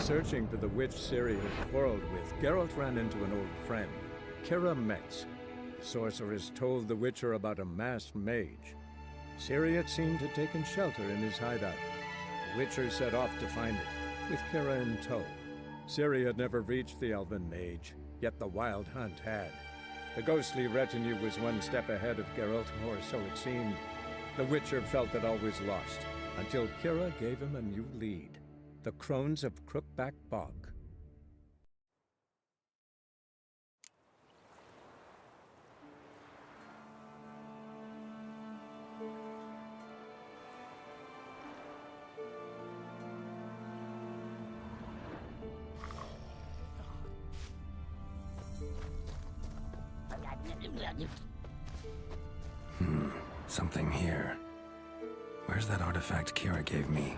Searching for the witch Ciri had quarreled with, Geralt ran into an old friend, Keira Metz. The sorceress told the Witcher about a masked mage. Ciri, it seemed, had taken shelter in his hideout. The Witcher set off to find it, with Keira in tow. Ciri had never reached the elven mage, yet the Wild Hunt had. The ghostly retinue was one step ahead of Geralt, or so it seemed. The Witcher felt that all was lost, until Keira gave him a new lead. The Crones of Crookback Bog. Something here. Where's that artifact Keira gave me?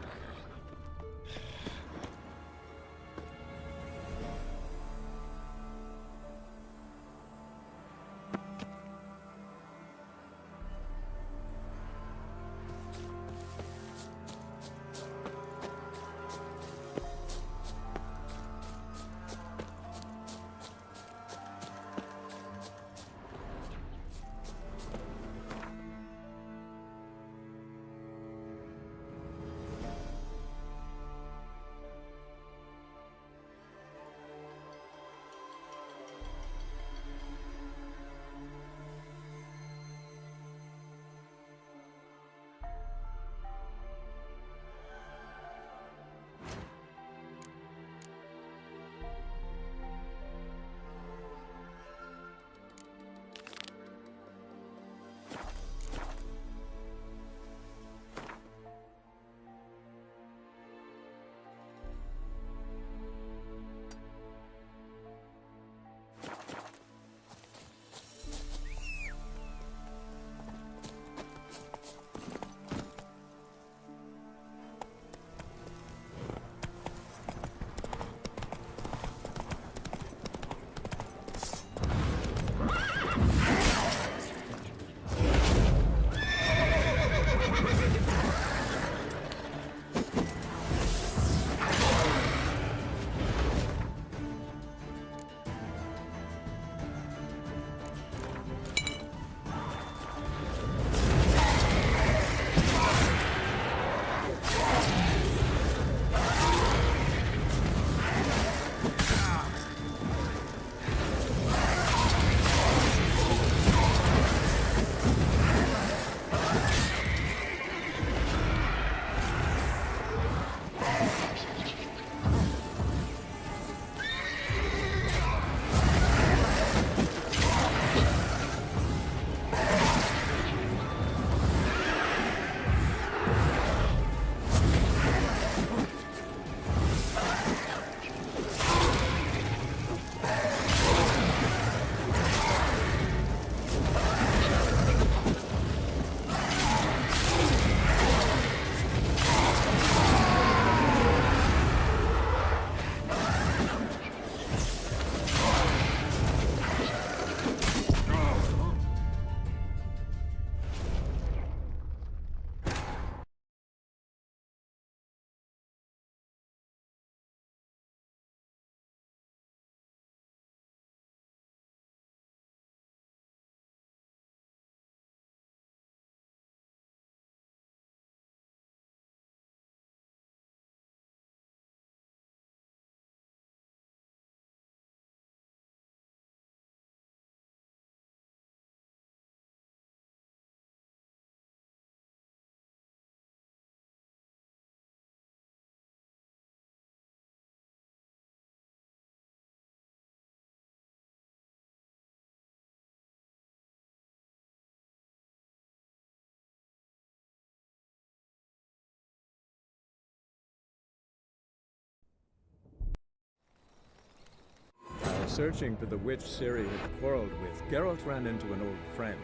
Searching for the witch Ciri had quarreled with, Geralt ran into an old friend,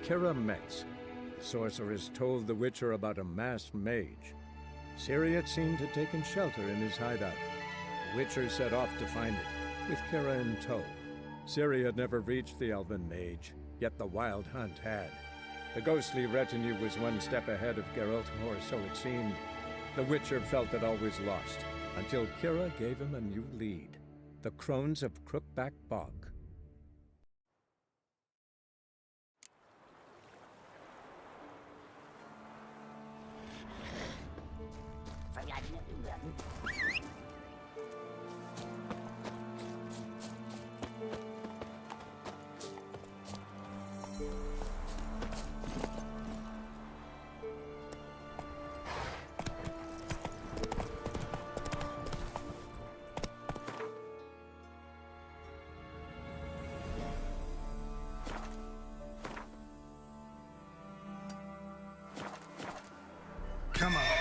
Keira Metz. The sorceress told the Witcher about a masked mage. Ciri, it seemed, had taken shelter in his hideout. The Witcher set off to find it, with Keira in tow. Ciri had never reached the elven mage, yet the Wild Hunt had. The ghostly retinue was one step ahead of Geralt, or so it seemed. The Witcher felt that all was lost, until Kira gave him a new lead, the Crones of Crookback Bog. Come on.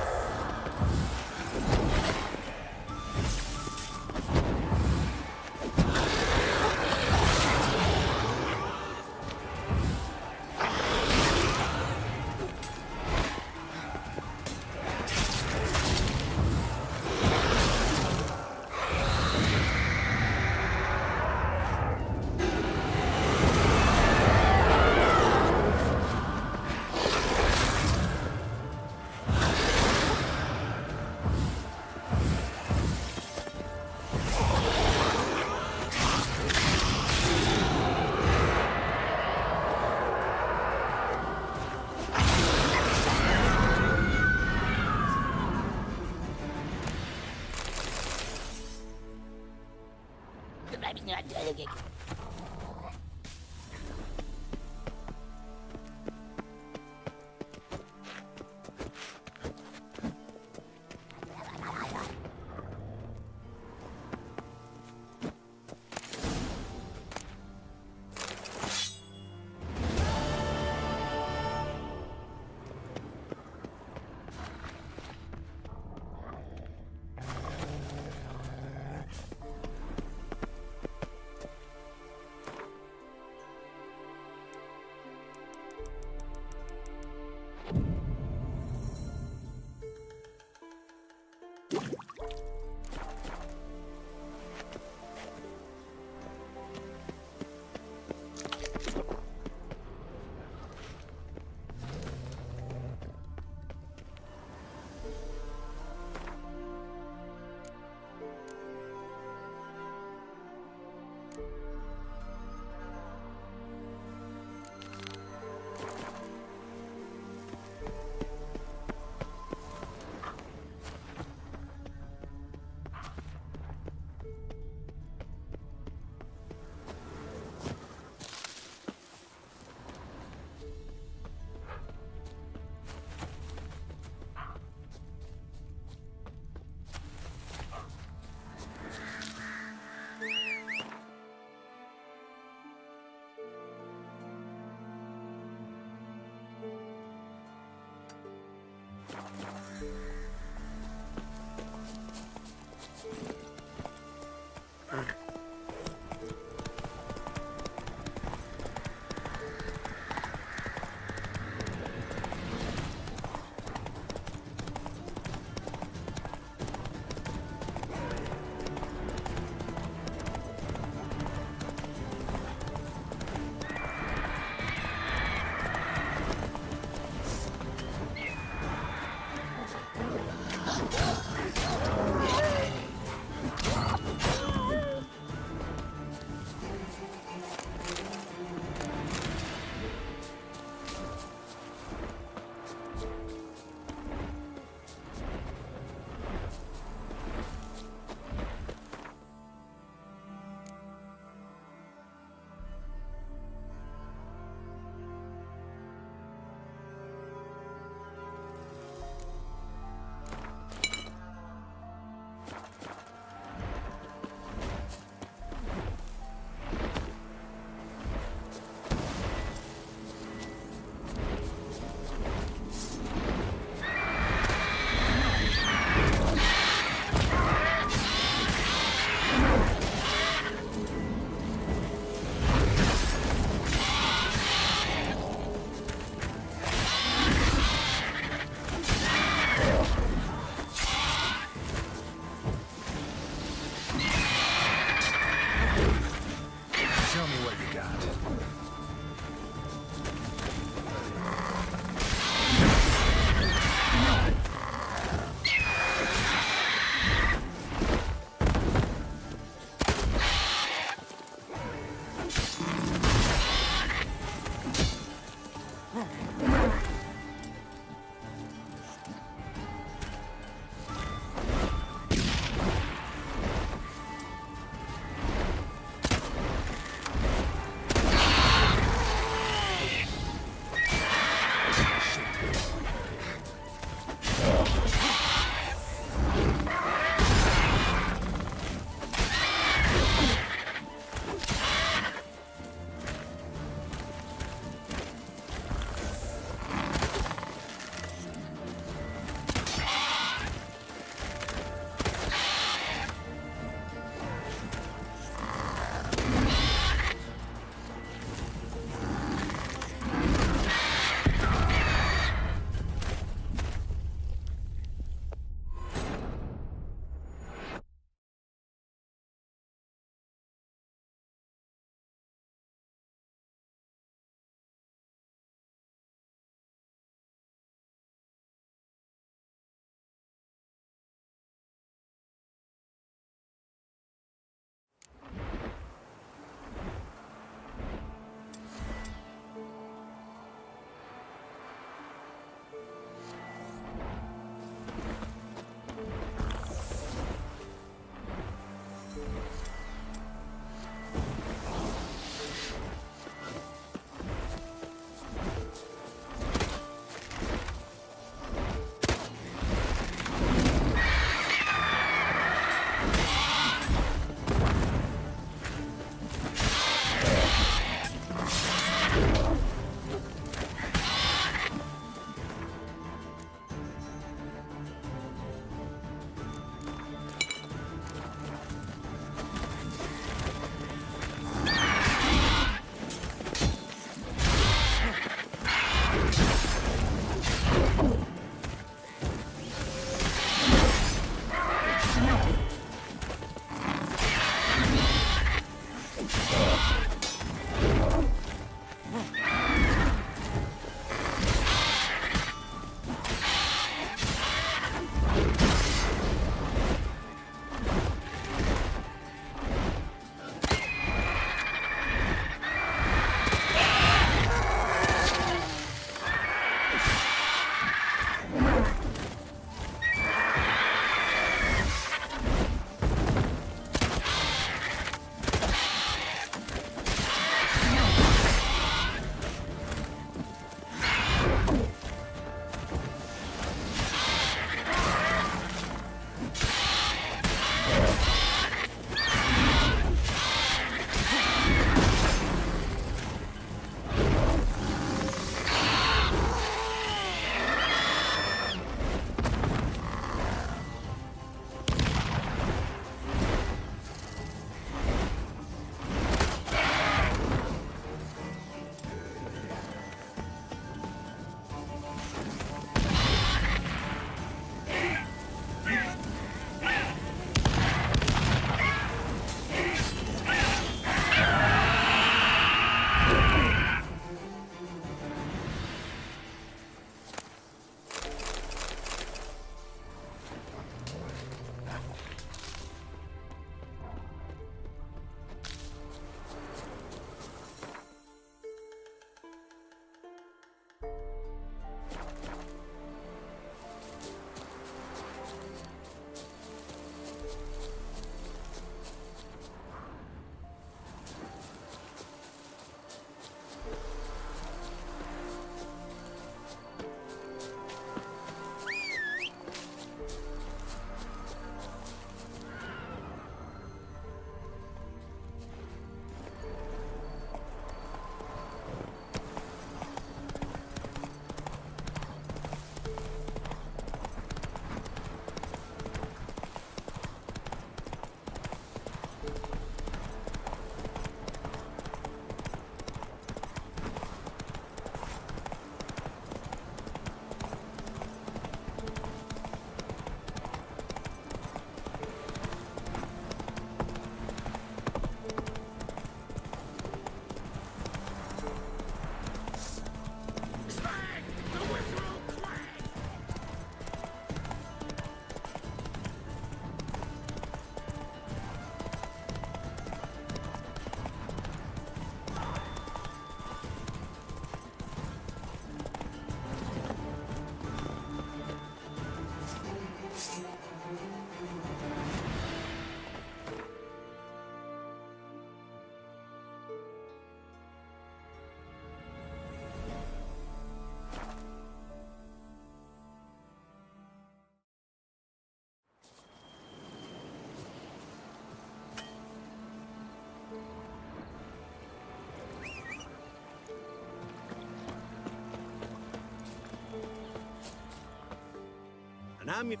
and I'm your...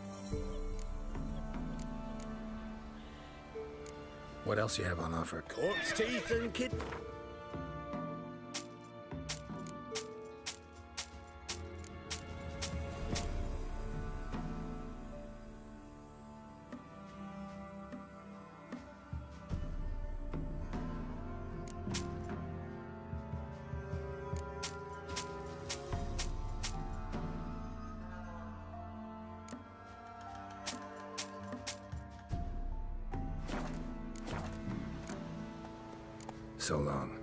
What else you have on offer? Corpse teeth and kid... So long.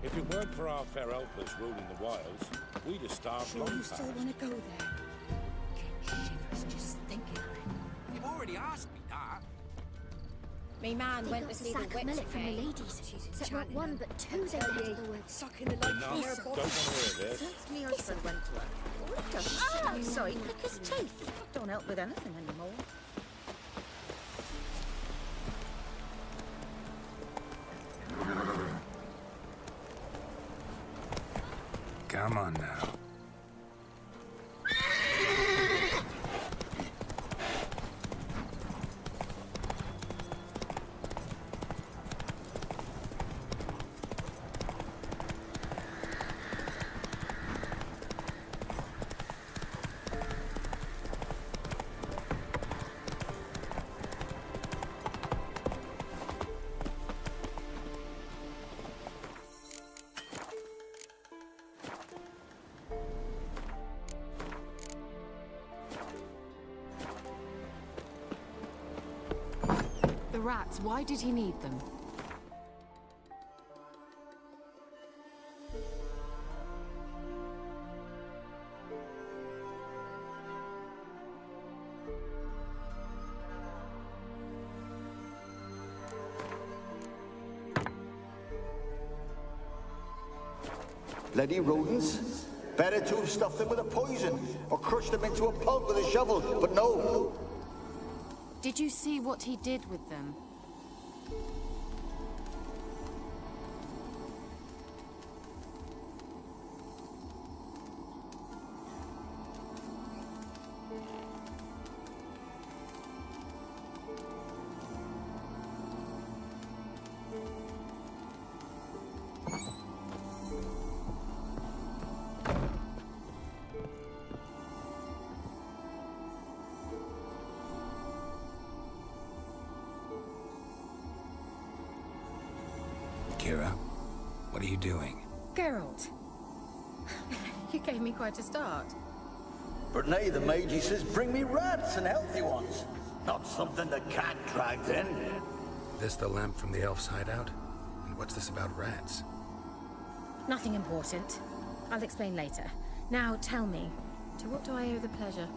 If it weren't for our fair helpers ruling the wilds, we'd have starved Sure, long you still past. want to go there? Get shivers just thinking of it. You've already asked me that. Me man They went got to a see the sack of witch millet from the again. ladies. She's Except not enchanting one, them. but two they went to the woods. Sucking the life Enough. from her Don't body. want to hear this. Since my husband went to her, all he does is sit outside and lick his teeth. Don't help with anything anymore. Come on now. The rats, why did he need them? Bloody rodents. Better to have stuffed them with a poison or crushed them into a pulp with a shovel, but no. Did you see what he did with them? Kira, what are you doing? Geralt. You gave me quite a start. But nay, the mage, he says, bring me rats and healthy ones. Not something the cat dragged in. This the lamp from the elf's hideout? And what's this about rats? Nothing important. I'll explain later. Now tell me, to what do I owe the pleasure?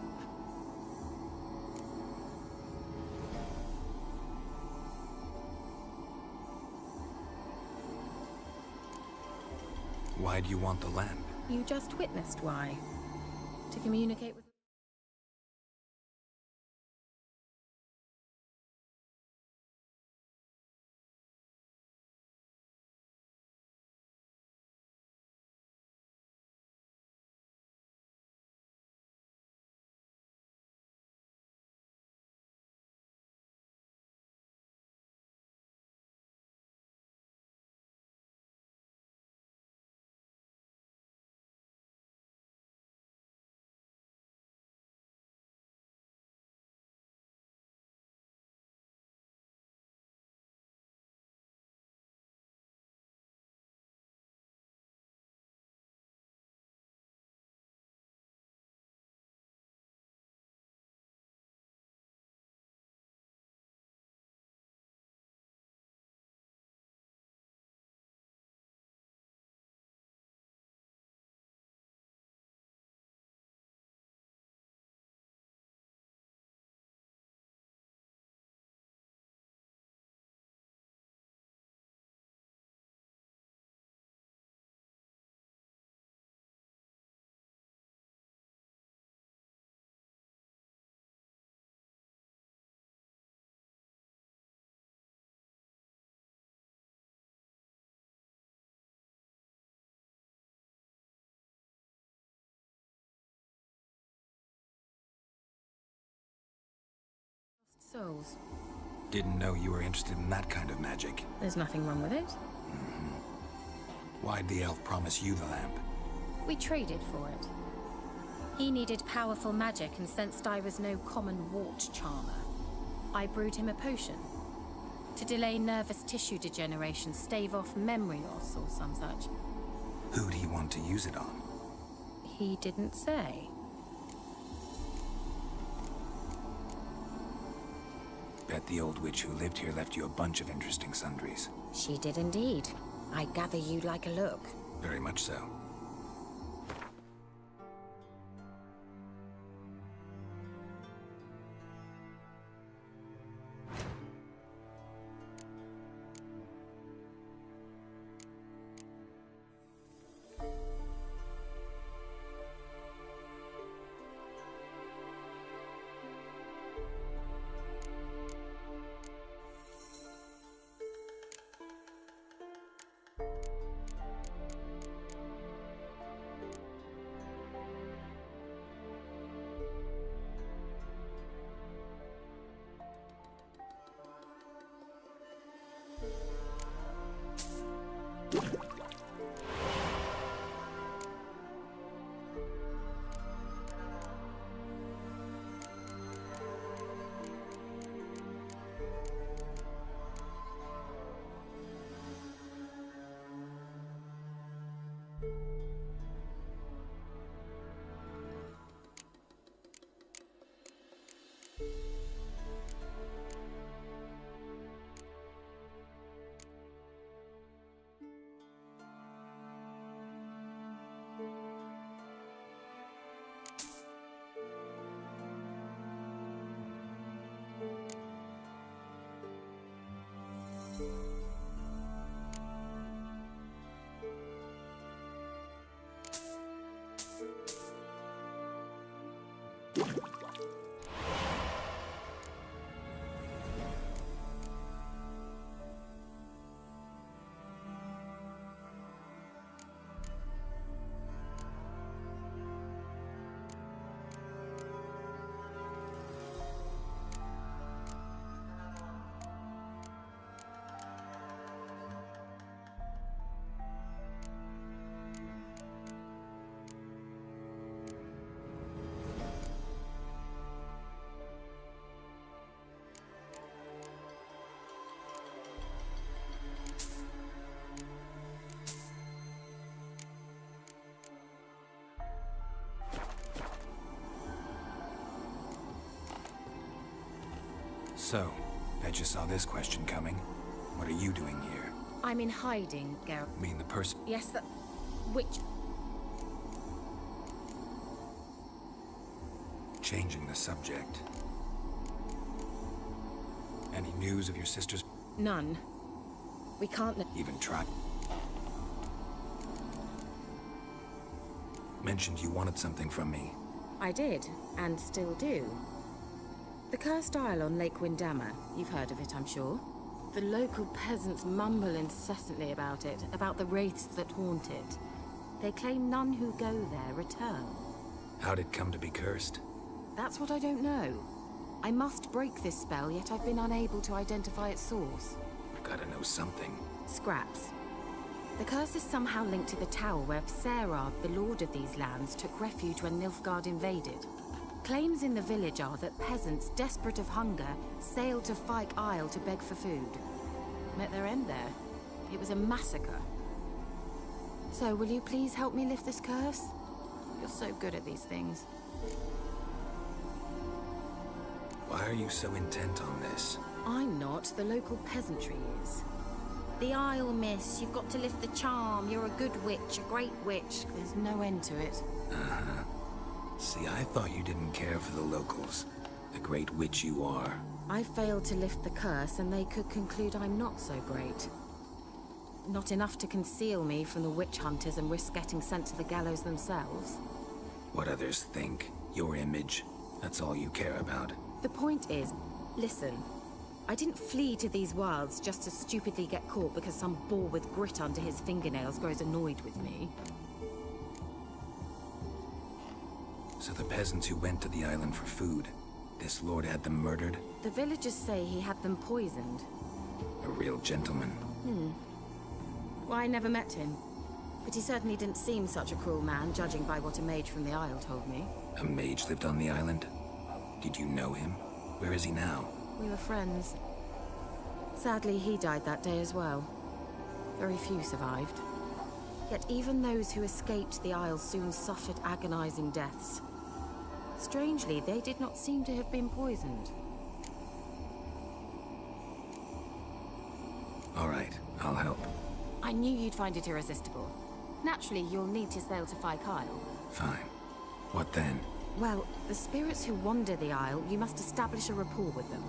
Why do you want the lamp? You just witnessed why. To communicate with... souls. Didn't know you were interested in that kind of magic. There's nothing wrong with it. Why'd the elf promise you the lamp? We traded for it. He needed powerful magic and sensed I was no common wart charmer. I brewed him a potion. To delay nervous tissue degeneration, stave off memory loss or some such. Who'd he want to use it on? He didn't say. Bet the old witch who lived here left you a bunch of interesting sundries. She did indeed. I gather you'd like a look. Very much so. So, bet you saw this question coming. What are you doing here? I'm in hiding, Geralt. Mean the person? Yes, that... Which... Changing the subject. Any news of your sister's... None. We can't... Even try... Mentioned you wanted something from me. I did, and still do. The Cursed Isle on Lake Windammer. You've heard of it, I'm sure. The local peasants mumble incessantly about it, about the wraiths that haunt it. They claim none who go there return. How'd it come to be cursed? That's what I don't know. I must break this spell, yet I've been unable to identify its source. Gotta know something. Scraps. The curse is somehow linked to the tower where Serad, the lord of these lands, took refuge when Nilfgaard invaded. Claims in the village are that peasants, desperate of hunger, sailed to Fyke Isle to beg for food. Met their end there. It was a massacre. So, will you please help me lift this curse? You're so good at these things. Why are you so intent on this? I'm not. The local peasantry is. The Isle, miss. You've got to lift the charm. You're a good witch, a great witch. There's no end to it. Uh-huh. See, I thought you didn't care for the locals. The great witch you are. I failed to lift the curse, and they could conclude I'm not so great. Not enough to conceal me from the witch hunters and risk getting sent to the gallows themselves. What others think, your image, that's all you care about. The point is, listen, I didn't flee to these wilds just to stupidly get caught because some boar with grit under his fingernails grows annoyed with me. So the peasants who went to the island for food, This lord had them murdered? The villagers say he had them poisoned. A real gentleman. Well, I never met him. But he certainly didn't seem such a cruel man, judging by what a mage from the Isle told me. A mage lived on the island? Did you know him? Where is he now? We were friends. Sadly, he died that day as well. Very few survived. Yet even those who escaped the Isle soon suffered agonizing deaths. Strangely, they did not seem to have been poisoned. All right, I'll help. I knew you'd find it irresistible. Naturally, you'll need to sail to Phi Kyle. Fine. What then? Well, the spirits who wander the Isle, you must establish a rapport with them.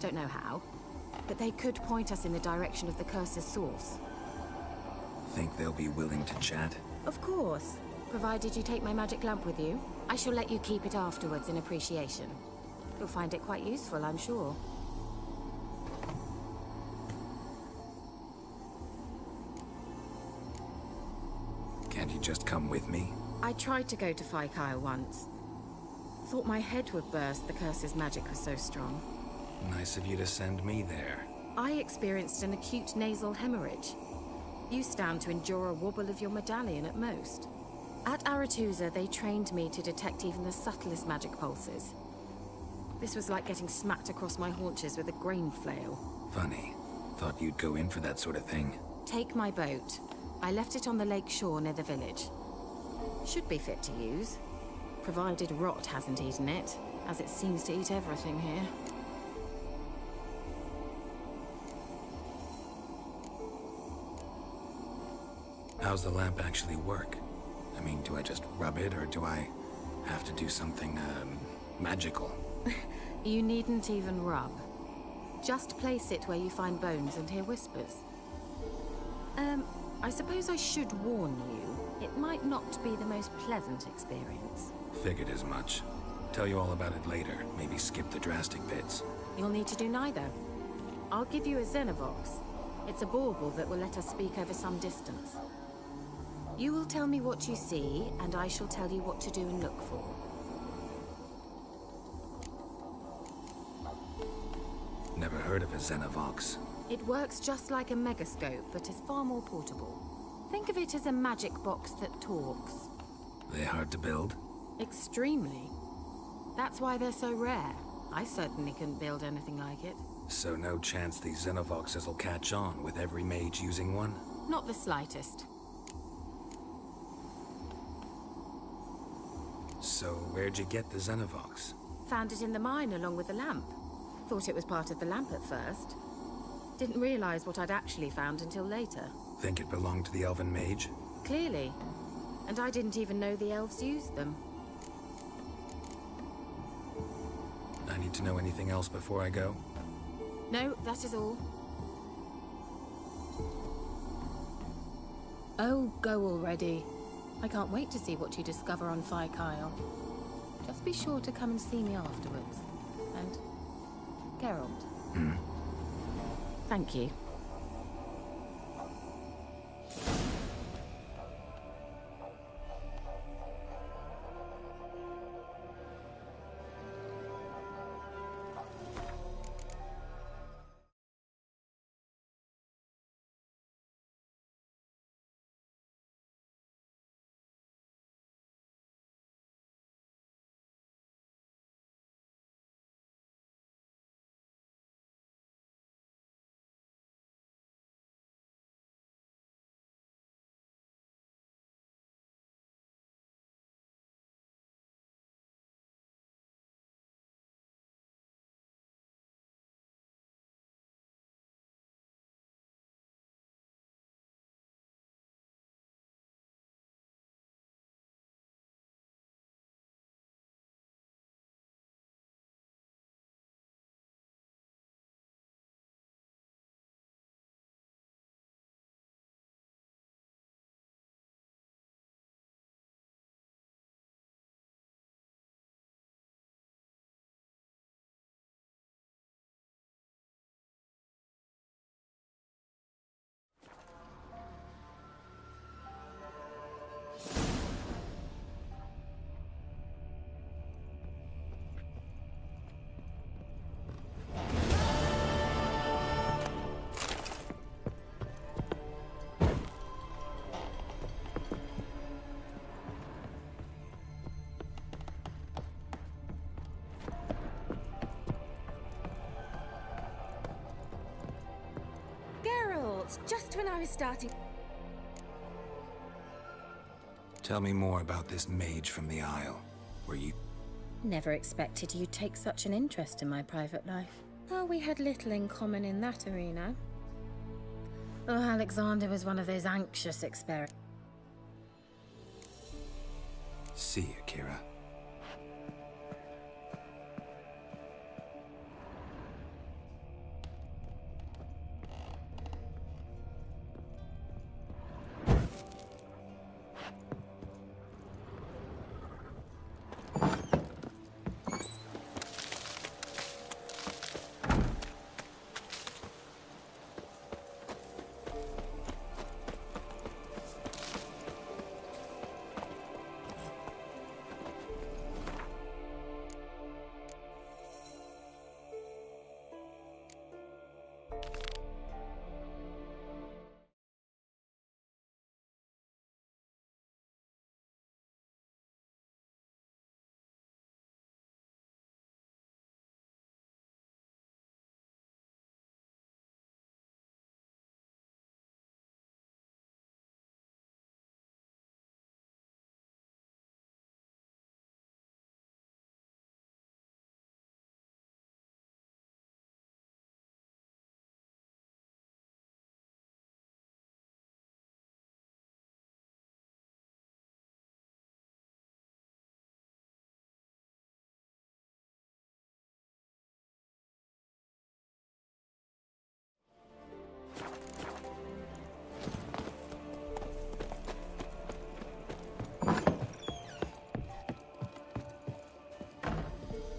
Don't know how, but they could point us in the direction of the curse's source. Think they'll be willing to chat? Of course, provided you take my magic lamp with you. I shall let you keep it afterwards in appreciation. You'll find it quite useful, I'm sure. Can't you just come with me? I tried to go to Phi Kyle once. Thought my head would burst, the curse's magic was so strong. Nice of you to send me there. I experienced an acute nasal hemorrhage. You stand to endure a wobble of your medallion at most. At Aretusa, they trained me to detect even the subtlest magic pulses. This was like getting smacked across my haunches with a grain flail. Funny. Thought you'd go in for that sort of thing. Take my boat. I left it on the lake shore near the village. Should be fit to use, provided rot hasn't eaten it, as it seems to eat everything here. How's the lamp actually work? I mean, do I just rub it, or do I have to do something, magical? You needn't even rub. Just place it where you find bones and hear whispers. I suppose I should warn you, it might not be the most pleasant experience. Figured as much. Tell you all about it later. Maybe skip the drastic bits. You'll need to do neither. I'll give you a Xenovox. It's a bauble that will let us speak over some distance. You will tell me what you see, and I shall tell you what to do and look for. Never heard of a Xenovox. It works just like a megascope, but is far more portable. Think of it as a magic box that talks. They hard to build? Extremely. That's why they're so rare. I certainly couldn't build anything like it. So no chance these Xenovoxes will catch on with every mage using one? Not the slightest. So where'd you get the Xenovox? Found it in the mine along with the lamp. Thought it was part of the lamp at first. Didn't realize what I'd actually found until later. Think it belonged to the elven mage? Clearly. And I didn't even know the elves used them. I need to know anything else before I go? No, that is all. Oh, go already. I can't wait to see what you discover on Phi Kyle. Just be sure to come and see me afterwards. And Geralt. Thank you. just when I was starting. Tell me more about this mage from the Isle. Were you... Never expected you'd take such an interest in my private life. Oh, we had little in common in that arena. Oh, Alexander was one of those anxious experiments. See you, Kira.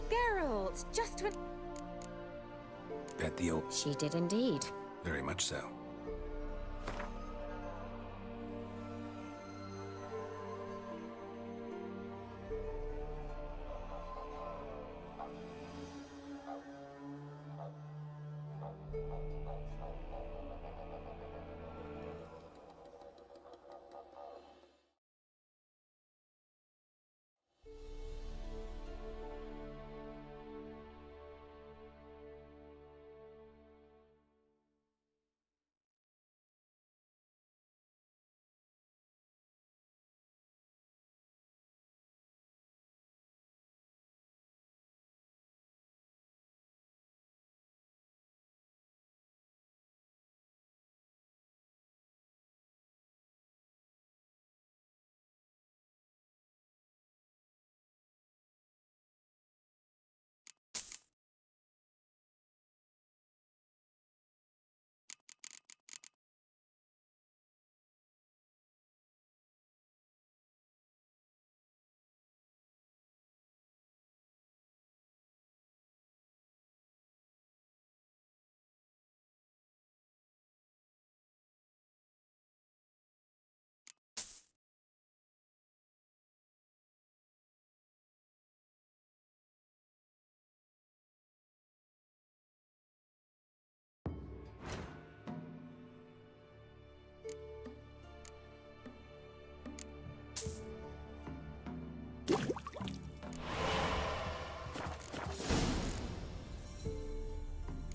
Geralt, just when... Bet the old... She did indeed. Very much so.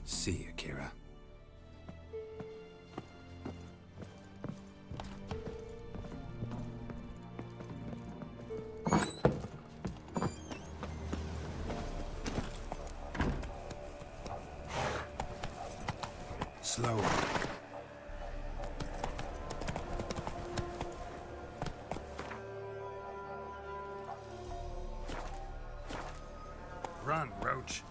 See you, Kira. Slow. Run, Roach.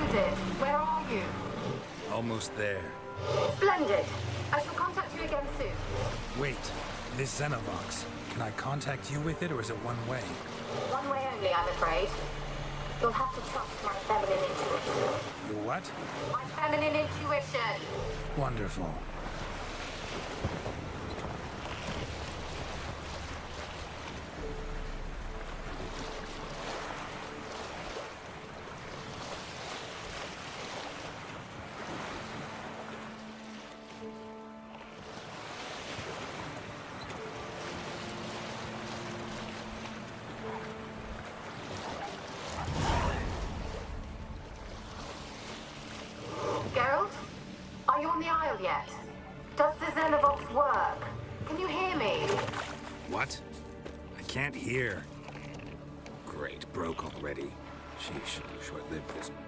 Splendid. Where are you? Almost there. Splendid. I shall contact you again soon. Wait, this Xenovox. Can I contact you with it, or is it one way? One way only, I'm afraid. You'll have to trust my feminine intuition. Your what? My feminine intuition. Wonderful. Geralt? Are you on the Isle yet? Does the Xenovox work? Can you hear me? What? I can't hear. Great, broke already. Sheesh, short-lived this one.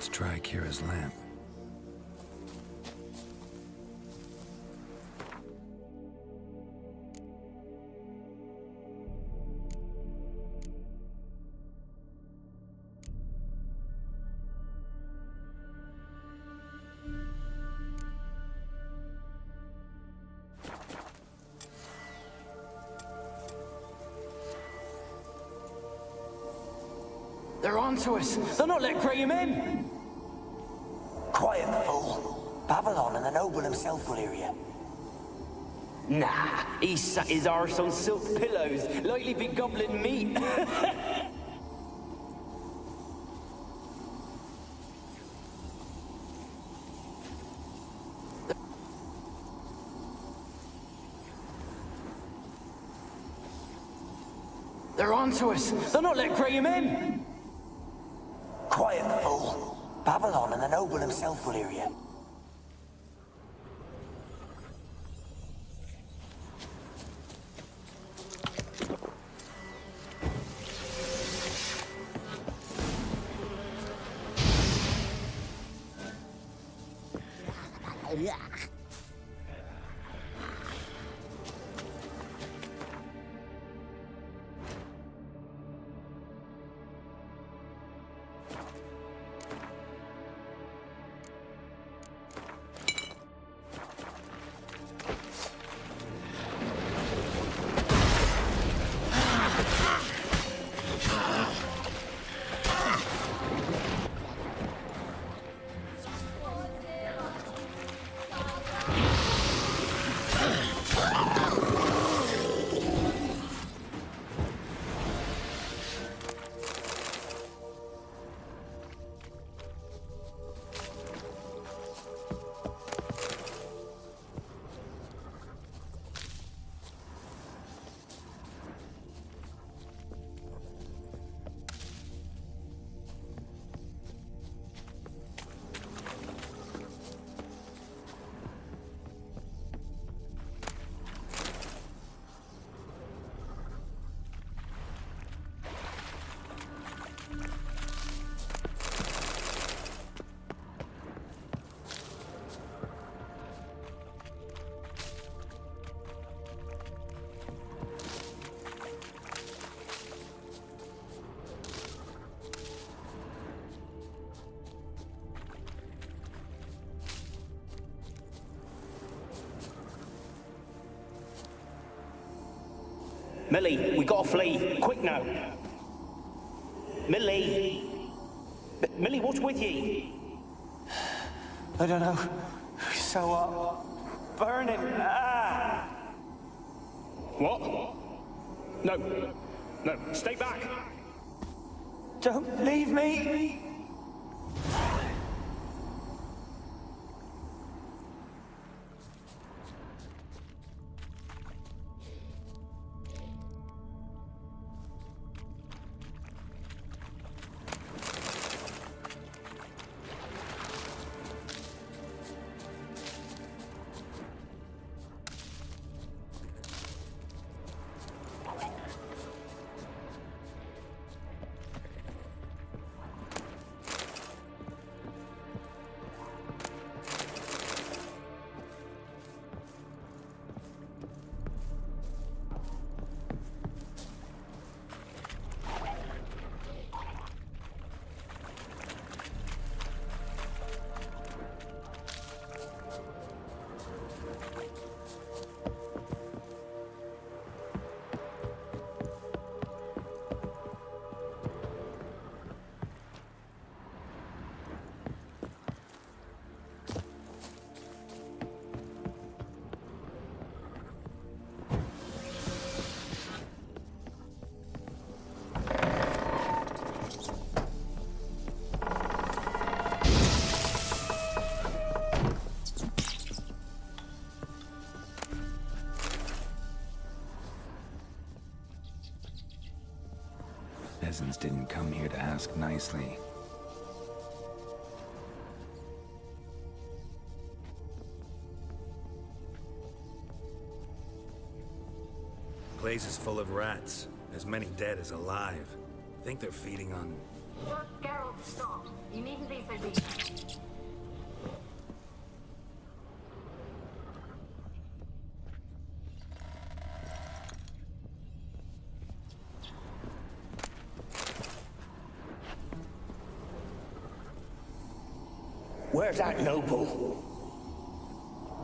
Let's try Kira's lamp. They're onto us. They'll not let Graham in. Quiet, fool. Babylon and the noble himself will hear you. Nah, he sat his arse on silk pillows, likely be gobbling meat. They're onto us. They'll not let Graham in. Quiet, fool. Babylon and the noble himself will hear you. Millie, we gotta flee. Quick now. Millie. Millie, what's with ye? I don't know. So, burning. Ah! What? No. No, stay back. Don't leave me! Peasants didn't come here to ask nicely. Place is full of rats. As many dead as alive. Think they're feeding on Geralt, stop. You needn't be so deep. Where's that noble?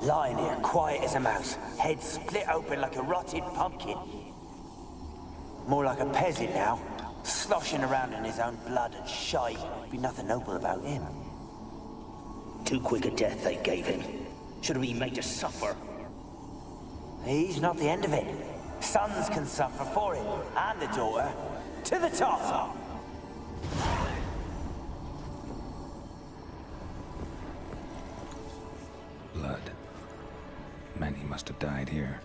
Lying here, quiet as a mouse, head split open like a rotted pumpkin. More like a peasant now, sloshing around in his own blood and shite. Be nothing noble about him. Too quick a death they gave him. Should have been made to suffer. He's not the end of it. Sons can suffer for it, and the daughter. To the top! Blood. Many must have died here.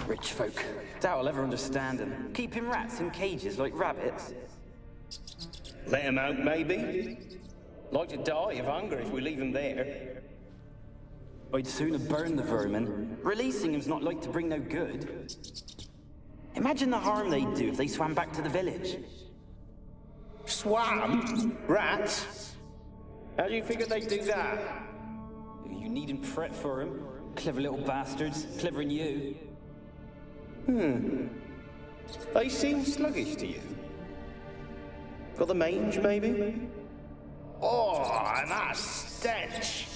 Rich folk. Doubt I'll ever understand them. Keeping rats in cages like rabbits. Let 'em out, maybe? Like to die of hunger if we leave 'em there. I'd sooner burn the vermin. Releasing them's not like to bring no good. Imagine the harm they'd do if they swam back to the village. Swam? Rats? How do you figure they'd do that? You needn't fret for 'em. Clever little bastards. Clever than you. They seem sluggish to you. Got the mange, maybe? Oh, and that stench!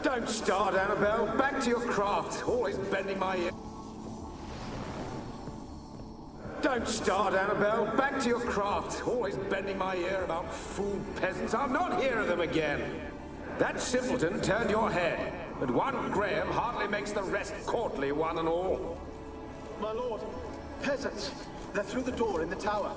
Don't start, Annabelle. Back to your craft. Always bending my ear. Don't start, Annabelle. Back to your craft. Always bending my ear about fool peasants. I'll not hear of them again. That simpleton turned your head, but one Graham hardly makes the rest courtly, one and all. My lord, peasants. They're through the door in the tower.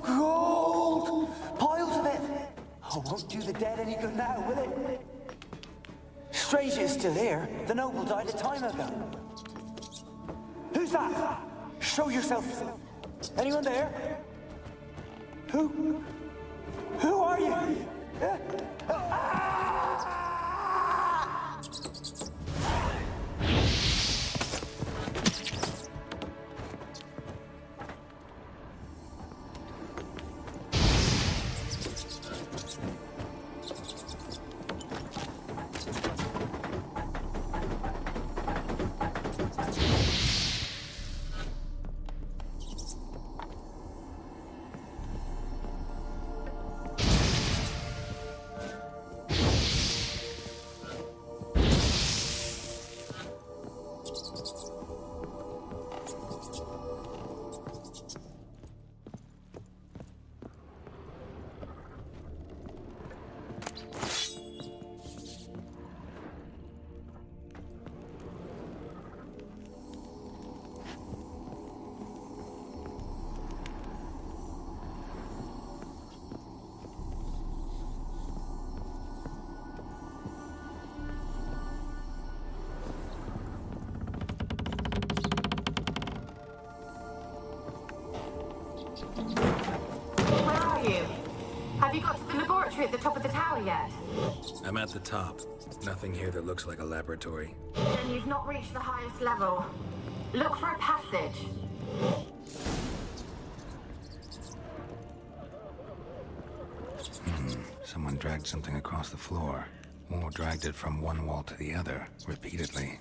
Gold! Piles of it! Oh, won't do the dead any good now, will it? Strange it's still here. The noble died a time ago. Who's that? Show yourself. Anyone there? Who? Who are you? Where are you? Have you got to the laboratory at the top of the tower yet? I'm at the top. Nothing here that looks like a laboratory. Then you've not reached the highest level. Look for a passage. Someone dragged something across the floor. Or dragged it from one wall to the other, repeatedly.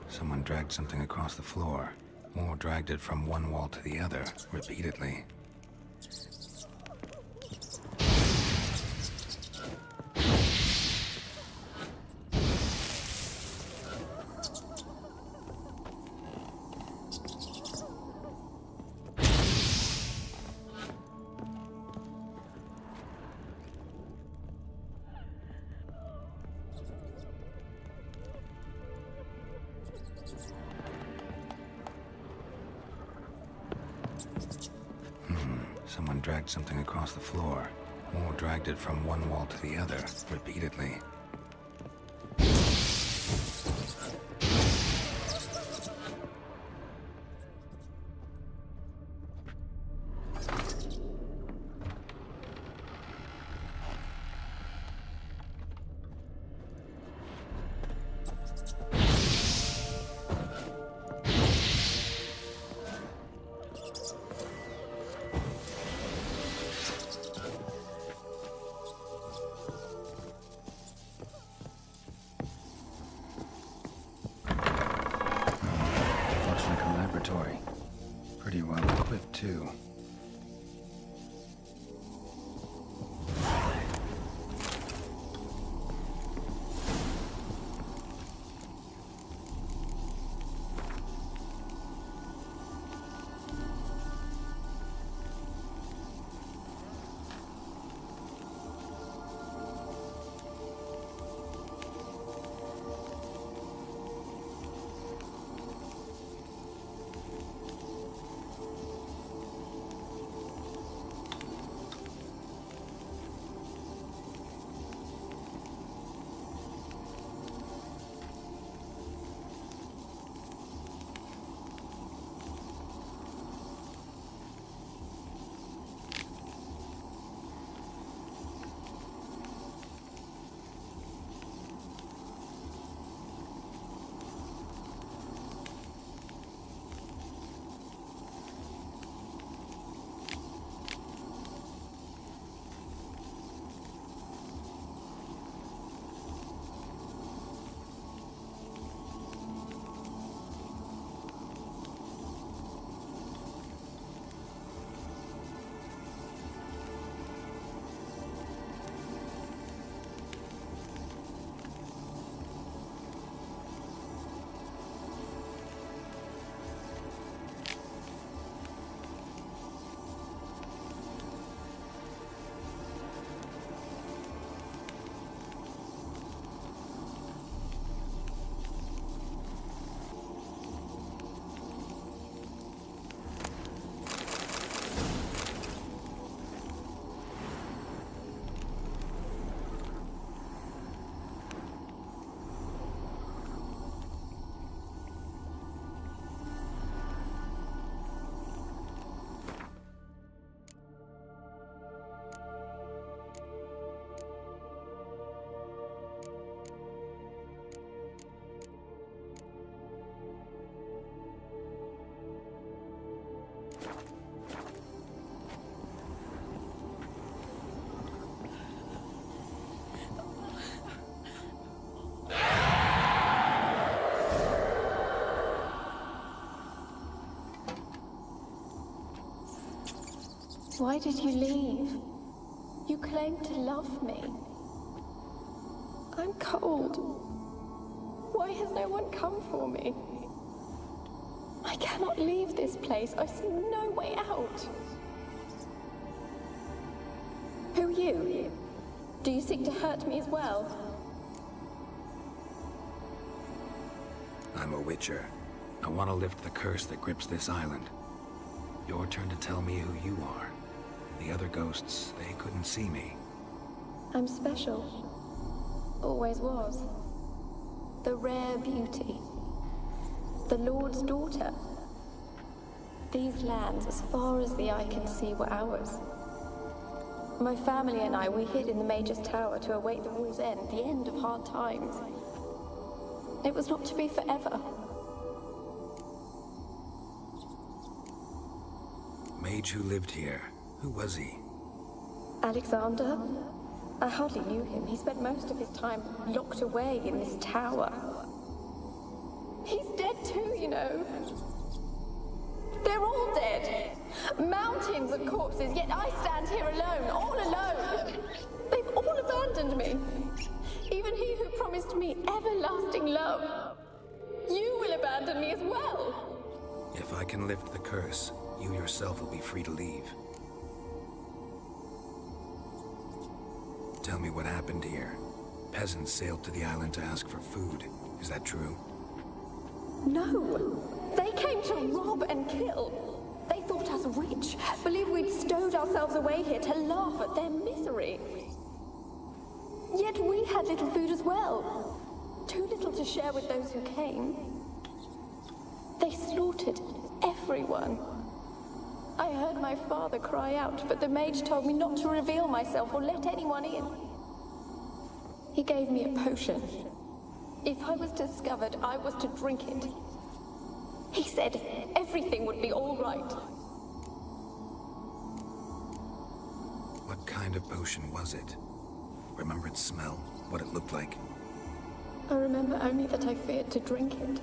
Someone dragged something across the floor. Or dragged it from one wall to the other, repeatedly. Someone dragged something across the floor, or dragged it from one wall to the other, repeatedly. laboratory. Pretty well equipped, too. Why did you leave? You claimed to love me. I'm cold. Why has no one come for me? I cannot leave this place. I see no way out. Who are you? Do you seek to hurt me as well? I'm a Witcher. I want to lift the curse that grips this island. Your turn to tell me who you are. The other ghosts, they couldn't see me. I'm special. Always was. The rare beauty. The Lord's daughter. These lands, as far as the eye can see, were ours. My family and I, we hid in the Mage's Tower to await the war's end, the end of hard times. It was not to be forever. Mage who lived here. Who was he? Alexander? I hardly knew him. He spent most of his time locked away in this tower. He's dead too, you know. They're all dead. Mountains of corpses, yet I stand here alone, all alone. They've all abandoned me. Even he who promised me everlasting love. You will abandon me as well. If I can lift the curse, you yourself will be free to leave. Tell me what happened here. Peasants sailed to the island to ask for food. Is that true? No. They came to rob and kill. They thought us rich, believed we'd stowed ourselves away here to laugh at their misery. Yet we had little food as well. Too little to share with those who came. They slaughtered everyone. I heard my father cry out, but the mage told me not to reveal myself or let anyone in. He gave me a potion. If I was discovered, I was to drink it. He said everything would be all right. What kind of potion was it? Remember its smell? What it looked like? I remember only that I feared to drink it.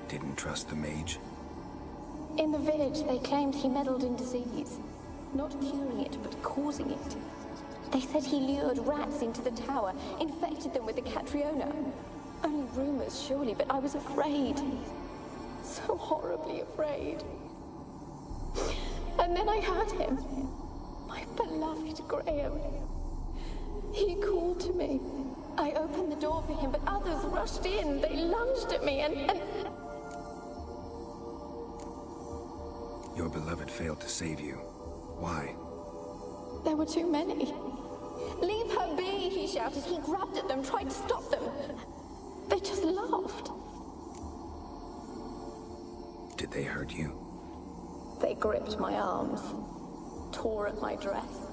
Didn't trust the mage? In the village, they claimed he meddled in disease. Not curing it, but causing it. They said he lured rats into the tower, infected them with the Catriona. Only rumors, surely, but I was afraid. So horribly afraid. And then I heard him. My beloved Graham. He called to me. I opened the door for him, but others rushed in. They lunged at me and... Your beloved failed to save you. Why? There were too many. Leave her be, he shouted. He grabbed at them, tried to stop them. They just laughed. Did they hurt you? They gripped my arms, tore at my dress.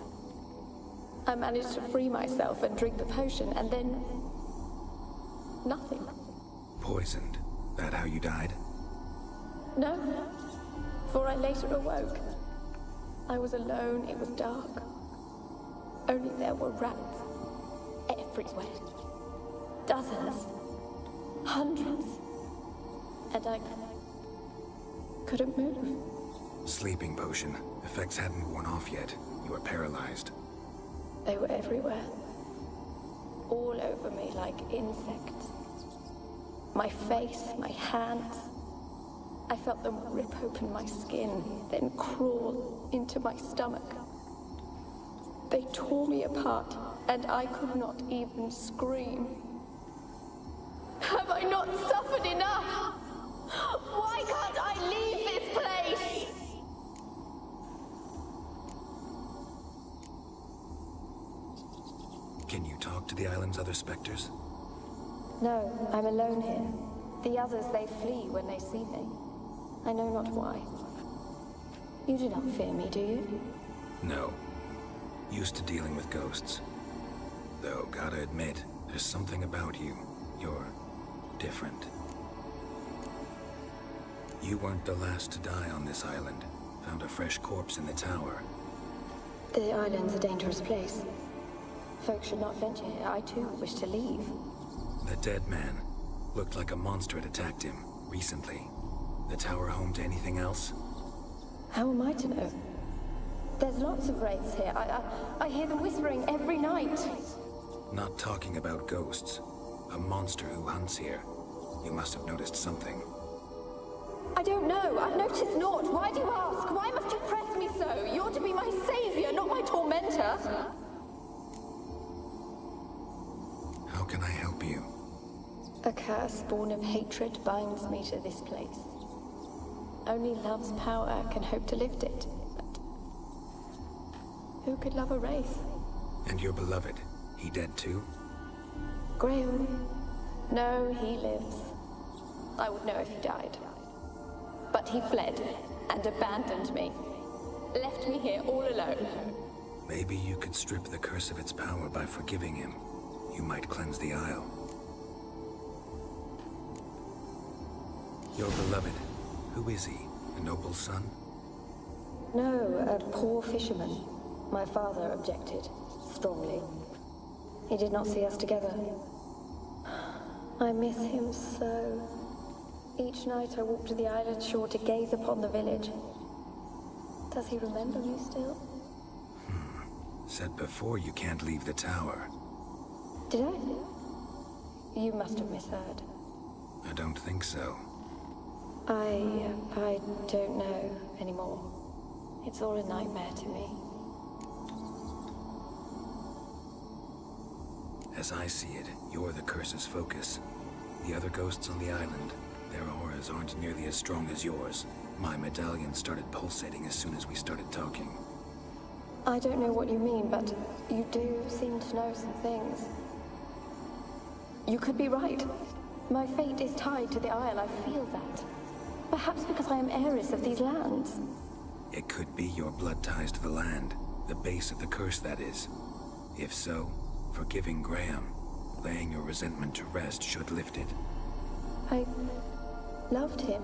I managed to free myself and drink the potion, and then... nothing. Poisoned? That how you died? No, for I later awoke. I was alone, it was dark. Only there were rats. Everywhere. Dozens. Hundreds. And I couldn't move. Sleeping potion. Effects hadn't worn off yet. You were paralyzed. They were everywhere. All over me like insects. My face, my hands. I felt them rip open my skin, then crawl into my stomach. They tore me apart, and I could not even scream. Have I not suffered enough? Why can't I leave this place? Can you talk to the island's other specters? No, I'm alone here. The others, they flee when they see me. I know not why. You do not fear me, do you? No. Used to dealing with ghosts. Though, gotta admit, there's something about you. You're different. You weren't the last to die on this island. Found a fresh corpse in the tower. The island's a dangerous place. Folks should not venture here. I too wish to leave. The dead man. Looked like a monster had attacked him, recently. The tower home to anything else? How am I to know? There's lots of wraiths here. I hear them whispering every night. Not talking about ghosts. A monster who hunts here. You must have noticed something. I don't know. I've noticed naught. Why do you ask? Why must you press me so? You're to be my savior, not my tormentor. How can I help you? A curse born of hatred binds me to this place. Only love's power can hope to lift it. But who could love a wraith? And your beloved, he dead too? Graham? No, he lives. I would know if he died. But he fled and abandoned me. Left me here all alone. Maybe you could strip the curse of its power by forgiving him. You might cleanse the Isle. Your beloved, who is he? A noble son? No, a poor fisherman. My father objected, strongly. He did not see us together. I miss him so. Each night I walk to the island shore to gaze upon the village. Does he remember me still? Said before you can't leave the tower. Did I? You must have misheard. I don't think so. I don't know anymore. It's all a nightmare to me. As I see it, you're the curse's focus. The other ghosts on the island, their auras aren't nearly as strong as yours. My medallion started pulsating as soon as we started talking. I don't know what you mean, but you do seem to know some things. You could be right. My fate is tied to the Isle, I feel that. Perhaps because I am heiress of these lands. It could be your blood ties to the land, the base of the curse, that is. If so, forgiving Graham, laying your resentment to rest should lift it. I loved him.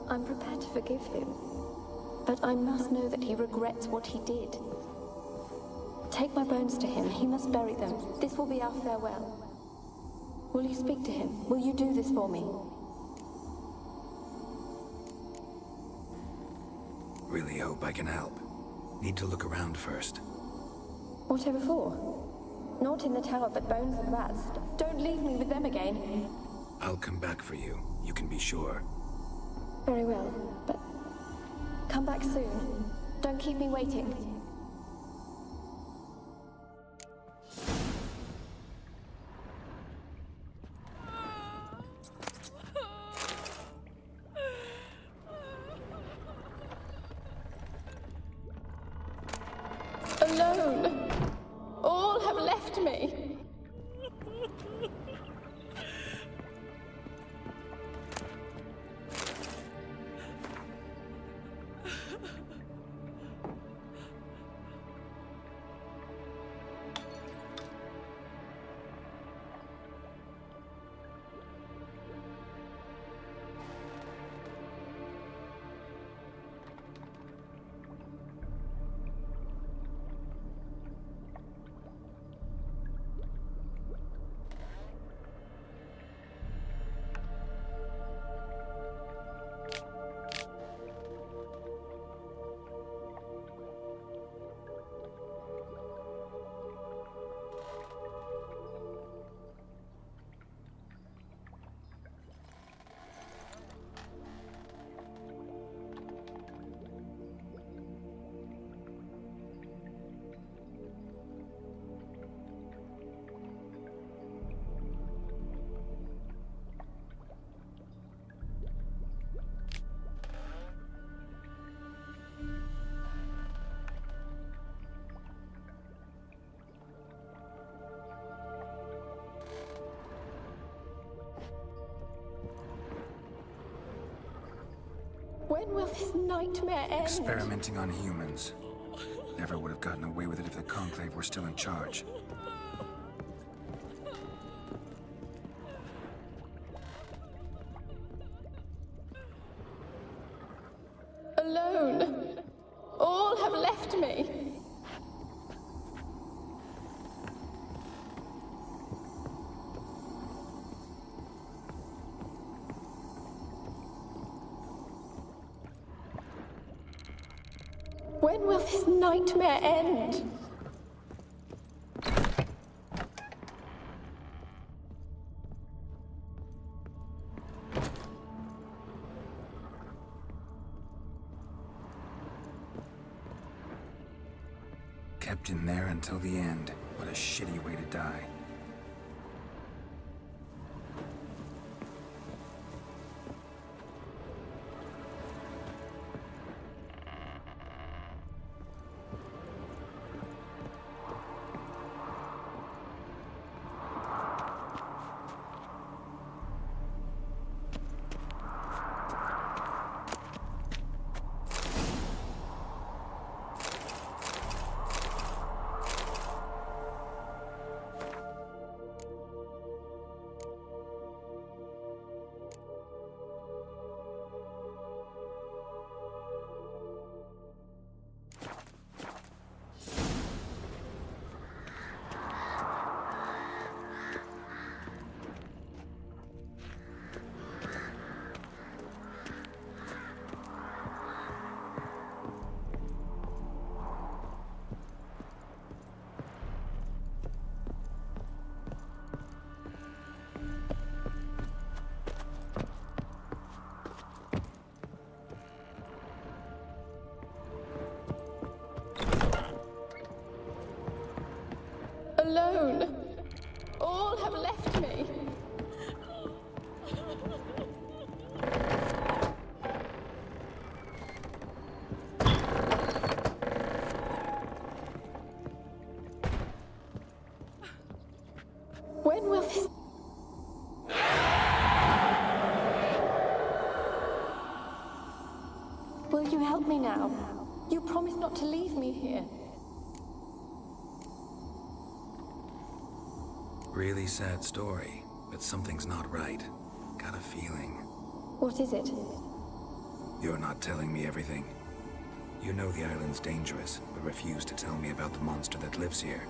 I'm prepared to forgive him. But I must know that he regrets what he did. Take my bones to him. He must bury them. This will be our farewell. Will you speak to him? Will you do this for me? Really hope I can help. Need to look around first. Whatever for? Not in the tower, but bones and rats. Don't leave me with them again. I'll come back for you. You can be sure. Very well, but come back soon. Don't keep me waiting. Alone. All have left me. When will this nightmare end? Experimenting on humans. Never would have gotten away with it if the Conclave were still in charge. Alone. All have left me. When will this nightmare end? Kept in there until the end. What a shitty way to die. Alone. All have left me. When will this... Will you help me now? You promised not to leave me here. Really sad story, but something's not right. Got a feeling. What is it? You're not telling me everything. You know the island's dangerous, but refuse to tell me about the monster that lives here.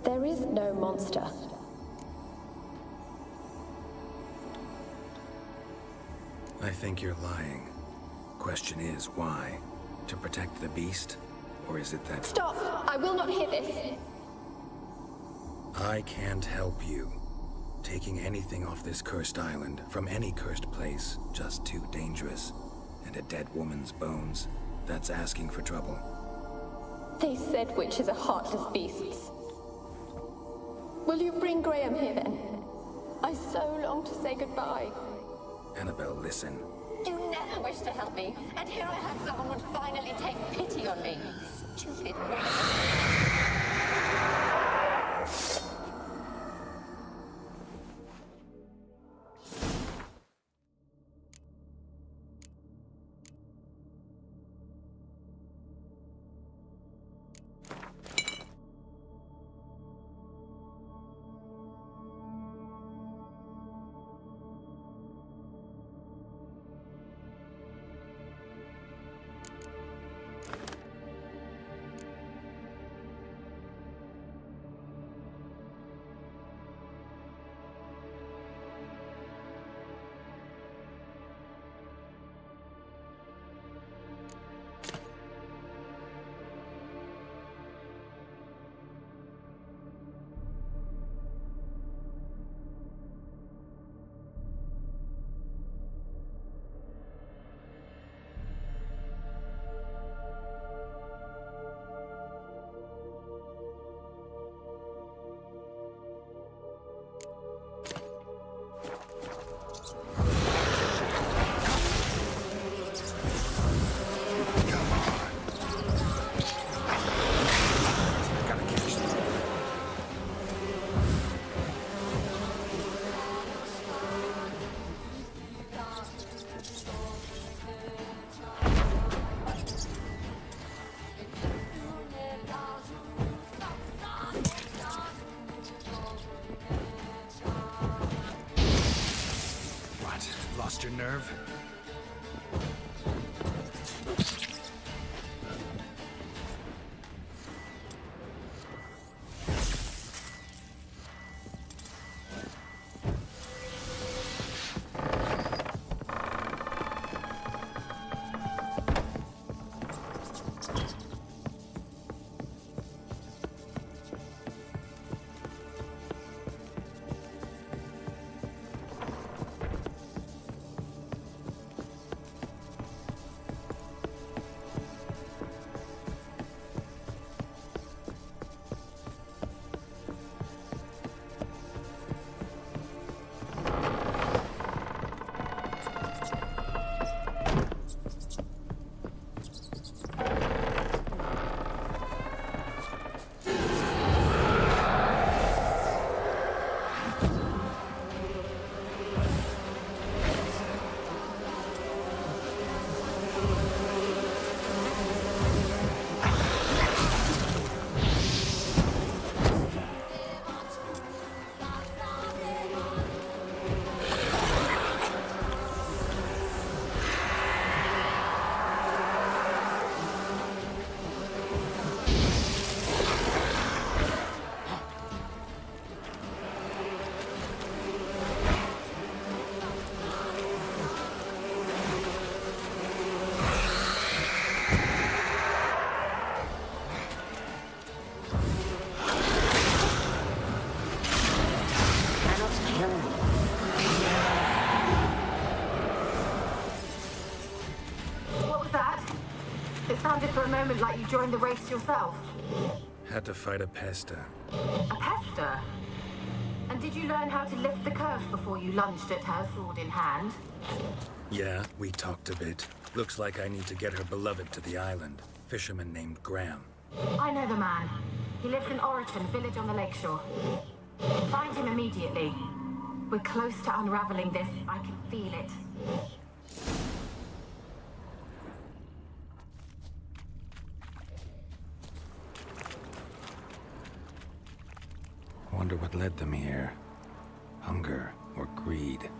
There is no monster. I think you're lying. Question is, why? To protect the beast? Or is it that... Stop! I will not hear this! I can't help you. Taking anything off this cursed island, from any cursed place, just too dangerous. And a dead woman's bones, that's asking for trouble. They said witches are heartless beasts. Will you bring Graham here then? I so long to say goodbye. Annabelle, listen. You never wished to help me, and here I have someone would finally take pity on me. Stupid woman. Lost your nerve? For a moment like you joined the race yourself. Had to fight a pester. A pester? And did you learn how to lift the curse before you lunged at her, sword in hand? Yeah, we talked a bit. Looks like I need to get her beloved to the island. Fisherman named Graham. I know the man. He lives in Oriton, village on the lakeshore. Find him immediately. We're close to unraveling this. I can feel it. Wonder what led them here. Hunger or greed.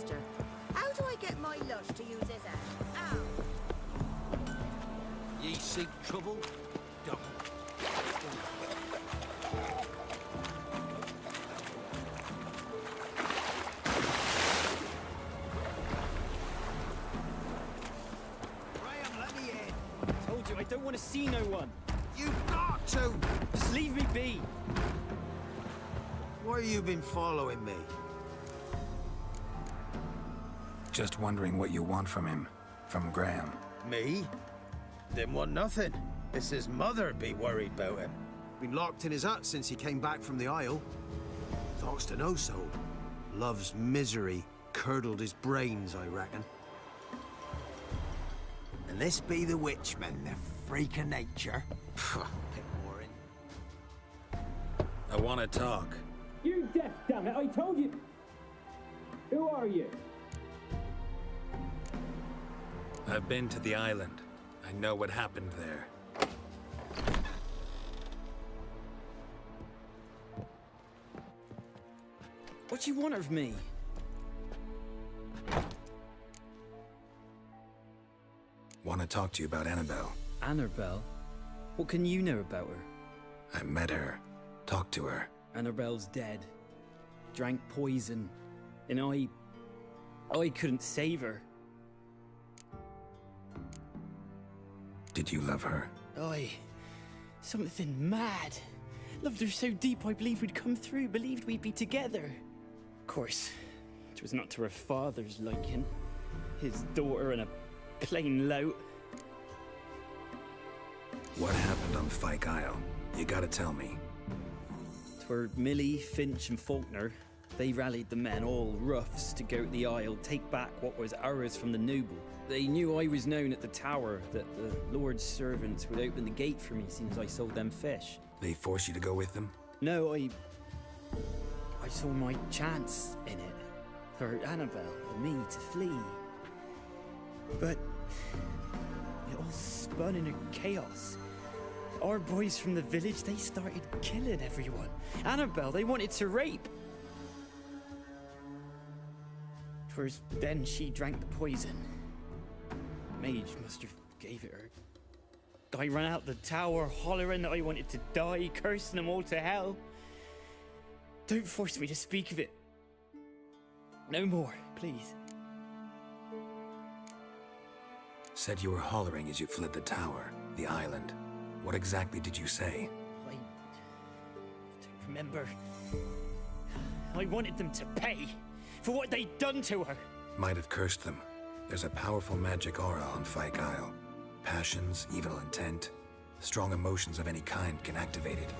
master. How do I get my lush to use his hand? Ow! Ye seek trouble? Don't. Graham, let me in. Told you, I don't want to see no one. You've got to! Just leave me be. Why you been following me? Just wondering what you want from him. From Graham. Me? Didn't want nothing. It's his mother be worried about him. Been locked in his hut since he came back from the Isle. Talks to no soul. Love's misery curdled his brains, I reckon. And this be the witchman, the freak of nature. Bit boring. I want to talk. You're deaf, damn it! I told you. Who are you? I've been to the island. I know what happened there. What you want of me? Want to talk to you about Annabelle. Annabelle? What can you know about her? I met her. Talked to her. Annabelle's dead. Drank poison. And I couldn't save her. Did you love her? Something mad. Loved her so deep I believed we'd come through, believed we'd be together. Of course, it was not to her father's liking. His daughter and a plain lout. What happened on Fyke Isle? You gotta tell me. 'Twere Millie, Finch and Faulkner. They rallied the men, all roughs, to go to the Isle, take back what was ours from the noble. They knew I was known at the tower, that the Lord's servants would open the gate for me as soon as I sold them fish. They forced you to go with them? No, I saw my chance in it. For Annabelle and me to flee. But it all spun into chaos. Our boys from the village, they started killing everyone. Annabelle, they wanted to rape. Twas then she drank the poison. Mage must have gave it her. I ran out the tower hollering that I wanted to die, cursing them all to hell. Don't force me to speak of it. No more, please. Said you were hollering as you fled the tower, the island. What exactly did you say? I don't remember. I wanted them to pay for what they'd done to her. Might have cursed them. There's a powerful magic aura on Fyke Isle. Passions, evil intent, strong emotions of any kind can activate it.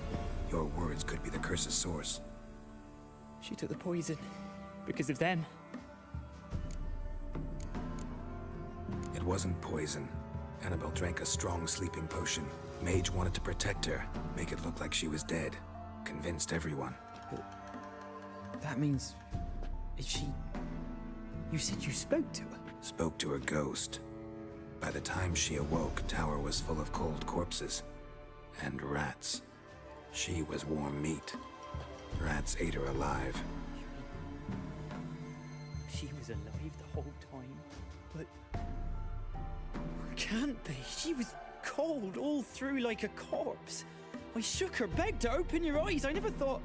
Your words could be the curse's source. She took the poison because of them. It wasn't poison. Annabelle drank a strong sleeping potion. Mage wanted to protect her, make it look like she was dead. Convinced everyone. That means... is she... You said you spoke to her? Spoke to her ghost. By the time she awoke, Tower was full of cold corpses. And rats. She was warm meat. Rats ate her alive. She was alive the whole time? But... Can't be. She was cold all through like a corpse. I shook her, begged her, open your eyes. I never thought...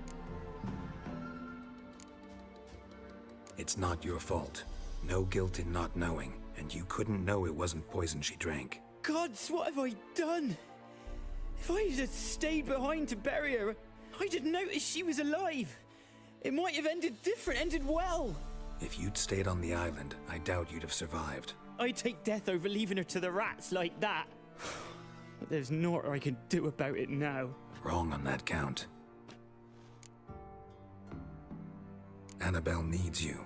It's not your fault. No guilt in not knowing, and you couldn't know it wasn't poison she drank. Gods, what have I done? If I had stayed behind to bury her, I didn't notice she was alive. It might have ended different, ended well. If you'd stayed on the island, I doubt you'd have survived. I'd take death over leaving her to the rats like that. But there's naught I can do about it now. Wrong on that count. Annabelle needs you.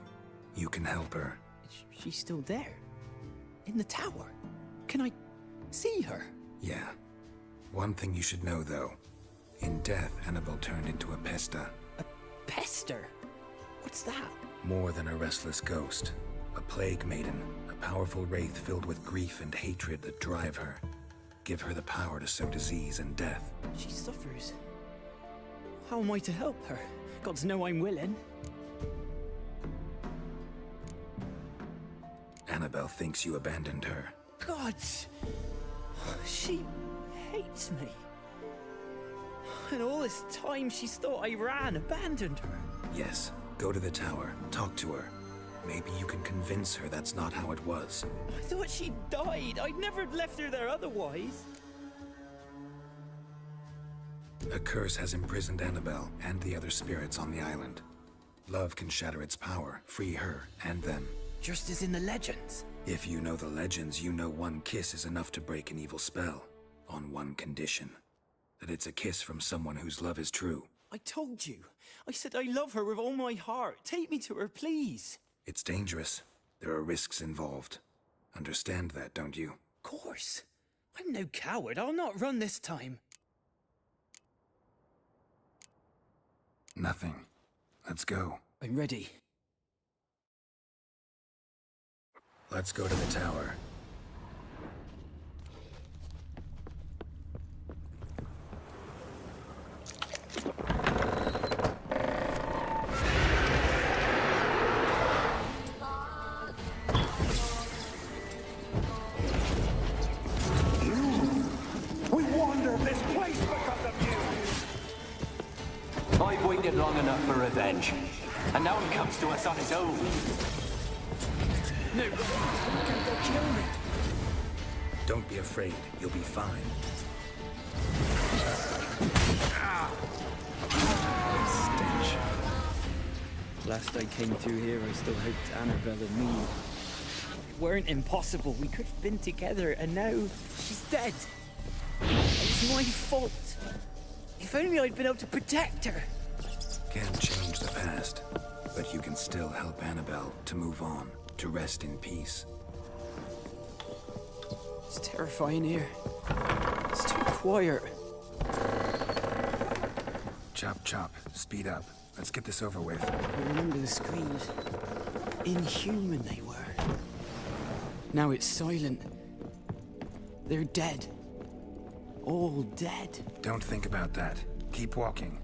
You can help her. She's still there? In the tower? Can I see her? Yeah. One thing you should know, though. In death, Annabelle turned into a pesta. A pester? What's that? More than a restless ghost. A plague maiden. A powerful wraith filled with grief and hatred that drive her. Give her the power to sow disease and death. She suffers. How am I to help her? Gods know I'm willing. Annabelle thinks you abandoned her. God! She hates me. And all this time she's thought I abandoned her. Yes, go to the tower, talk to her. Maybe you can convince her that's not how it was. I thought she died. I'd never left her there otherwise. A curse has imprisoned Annabelle and the other spirits on the island. Love can shatter its power, free her and them. Just as in the legends. If you know the legends, you know one kiss is enough to break an evil spell. On one condition. That it's a kiss from someone whose love is true. I told you. I said I love her with all my heart. Take me to her, please. It's dangerous. There are risks involved. Understand that, don't you? Of course. I'm no coward. I'll not run this time. Nothing. Let's go. I'm ready. Let's go to the tower. We wander this place because of you! I've waited long enough for revenge, and now he comes to us on his own. No, don't kill me. Don't be afraid. You'll be fine. Stench. Last I came through here, I still hoped Annabelle and me weren't impossible. We could have been together, and now she's dead. It's my fault. If only I'd been able to protect her. Can't change the past, but you can still help Annabelle to move on, to rest in peace. It's terrifying here. It's too quiet. Chop, chop. Speed up. Let's get this over with. I remember the screams. Inhuman they were. Now it's silent. They're dead. All dead. Don't think about that. Keep walking.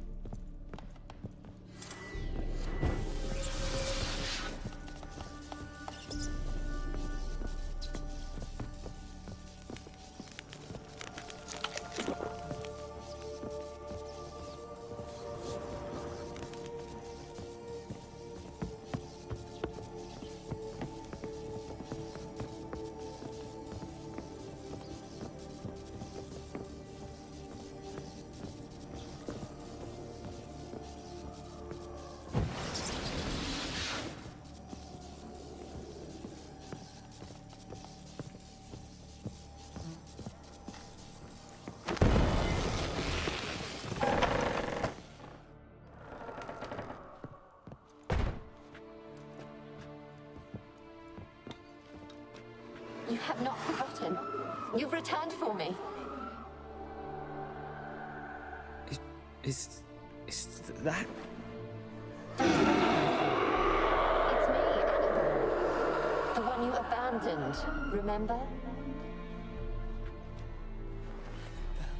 You have not forgotten. You've returned for me. Is that? It's me, Annabelle. The one you abandoned, remember?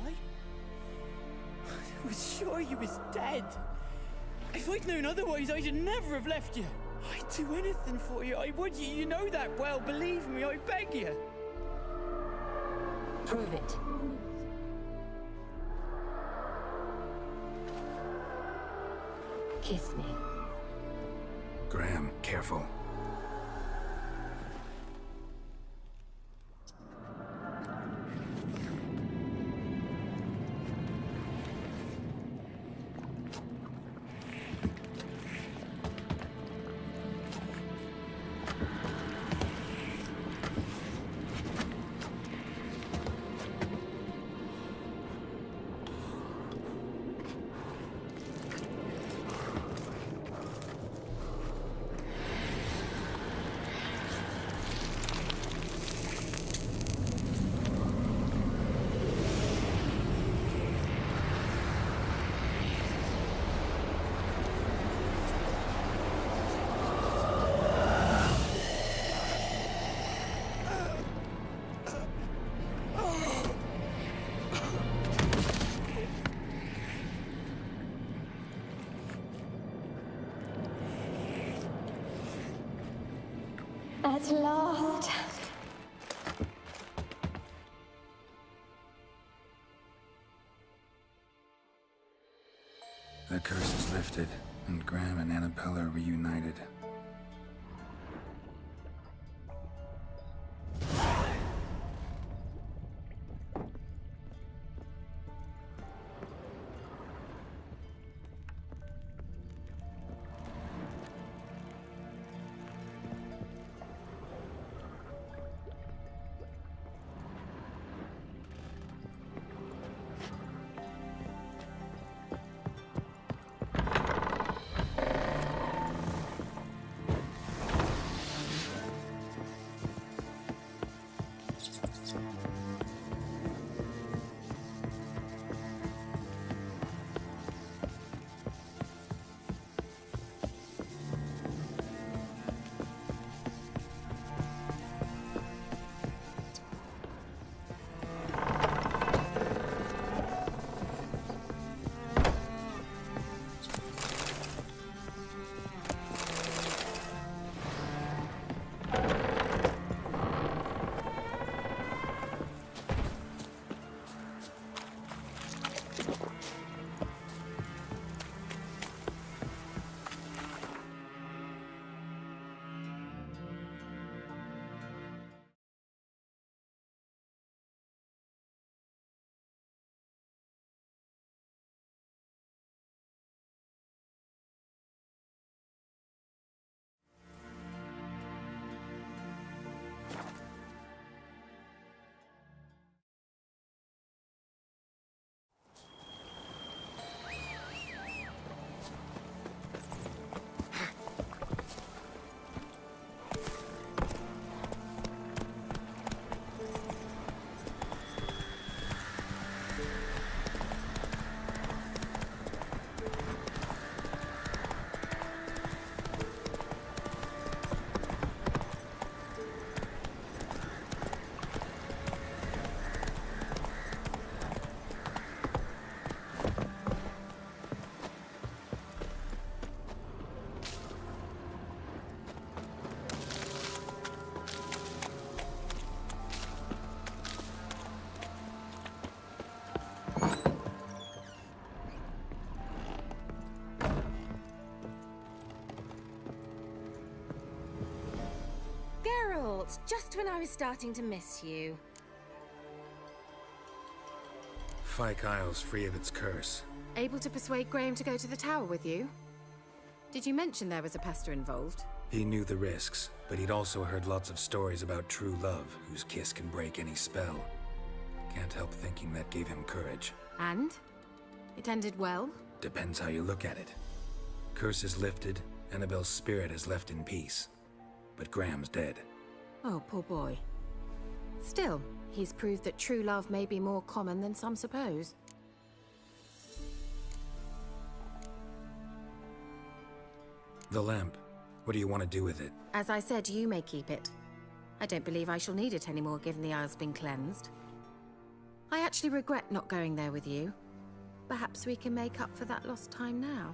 I was sure you was dead. If I'd known otherwise, I'd never have left you. I'd do anything for you. I would. You know that well. Believe me, I beg you. Prove it. Kiss me. Graham, careful. At last. The curse is lifted, and Graham and Annabelle are reunited. Geralt, just when I was starting to miss you. Fyke Isle's free of its curse. Able to persuade Graham to go to the tower with you? Did you mention there was a pester involved? He knew the risks, but he'd also heard lots of stories about true love, whose kiss can break any spell. Can't help thinking that gave him courage. And? It ended well? Depends how you look at it. Curse is lifted, Annabelle's spirit is left in peace. But Graham's dead. Oh, poor boy. Still, he's proved that true love may be more common than some suppose. The lamp. What do you want to do with it? As I said, you may keep it. I don't believe I shall need it anymore, given the Isle's been cleansed. I actually regret not going there with you. Perhaps we can make up for that lost time now.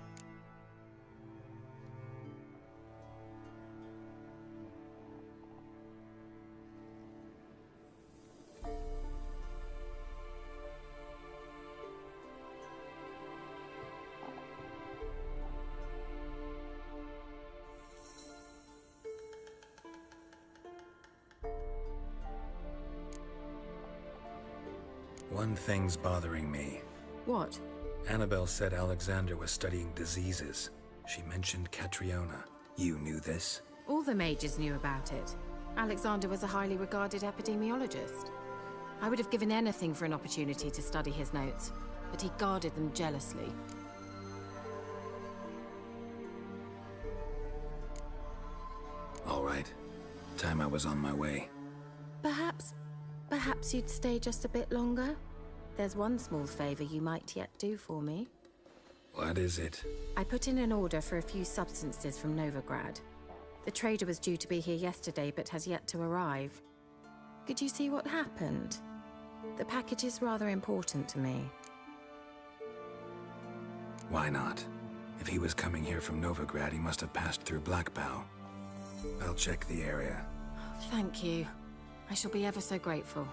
One thing's bothering me. What? Annabelle said Alexander was studying diseases. She mentioned Catriona. You knew this? All the mages knew about it. Alexander was a highly regarded epidemiologist. I would have given anything for an opportunity to study his notes, but he guarded them jealously. All right. Time I was on my way. Perhaps you'd stay just a bit longer? There's one small favor you might yet do for me. What is it? I put in an order for a few substances from Novigrad. The trader was due to be here yesterday, but has yet to arrive. Could you see what happened? The package is rather important to me. Why not? If he was coming here from Novigrad, he must have passed through Blackbough. I'll check the area. Thank you. I shall be ever so grateful.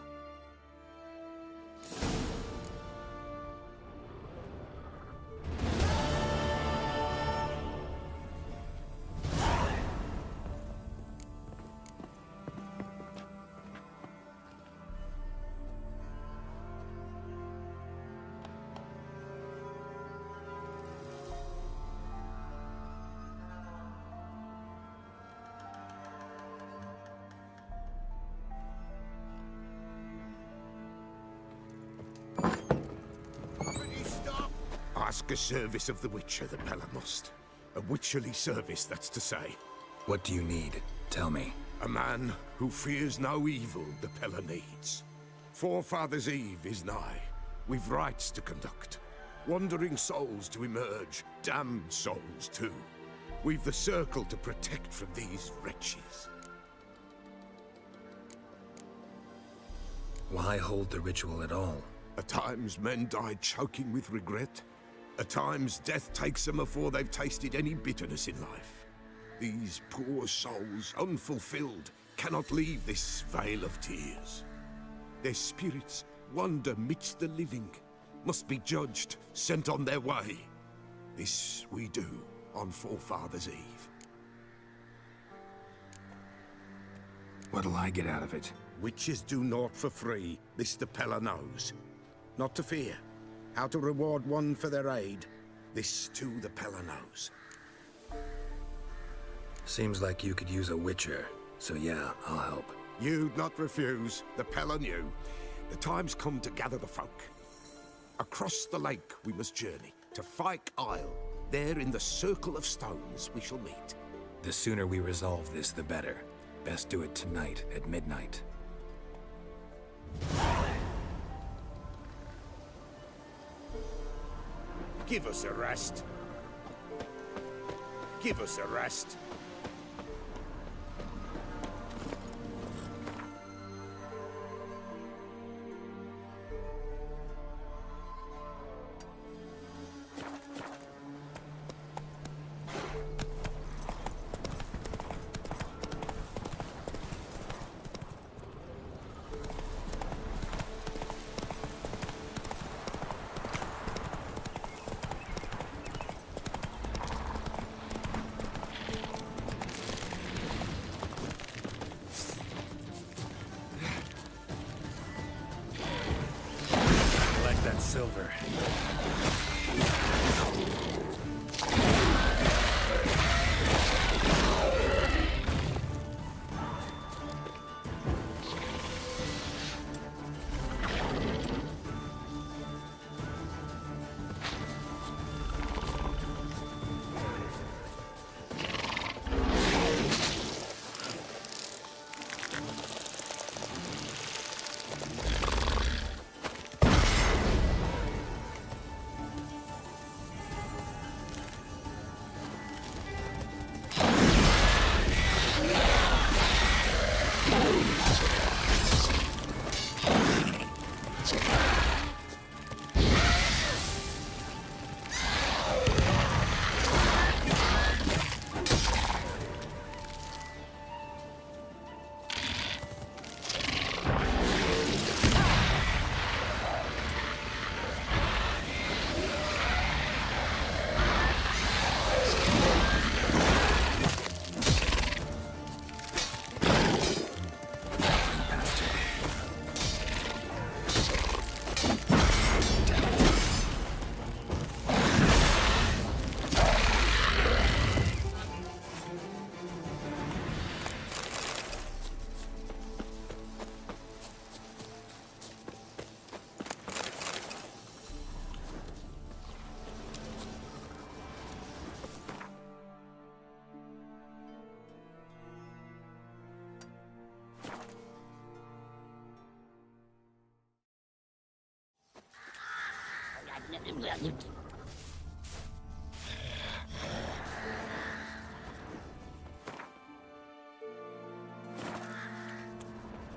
ask a service of the Witcher, the Pella must. A witcherly service, that's to say. What do you need? Tell me. A man who fears no evil the Pella needs. Forefathers' Eve is nigh. We've rites to conduct. Wandering souls to emerge. Damned souls, too. We've the circle to protect from these wretches. Why hold the ritual at all? At times, men die choking with regret. At times, death takes them before they've tasted any bitterness in life. These poor souls, unfulfilled, cannot leave this vale of tears. Their spirits wander midst the living, must be judged, sent on their way. This we do on Forefathers' Eve. What'll I get out of it? Witches do naught for free, this the Pella knows. Not to fear. How to reward one for their aid, this too the Pella knows. Seems like you could use a witcher, so yeah, I'll help. You'd not refuse, the Pella knew. The time's come to gather the folk. Across the lake we must journey, to Fyke Isle. There in the Circle of Stones we shall meet. The sooner we resolve this, the better. Best do it tonight at midnight. Give us a rest. Give us a rest. Silver.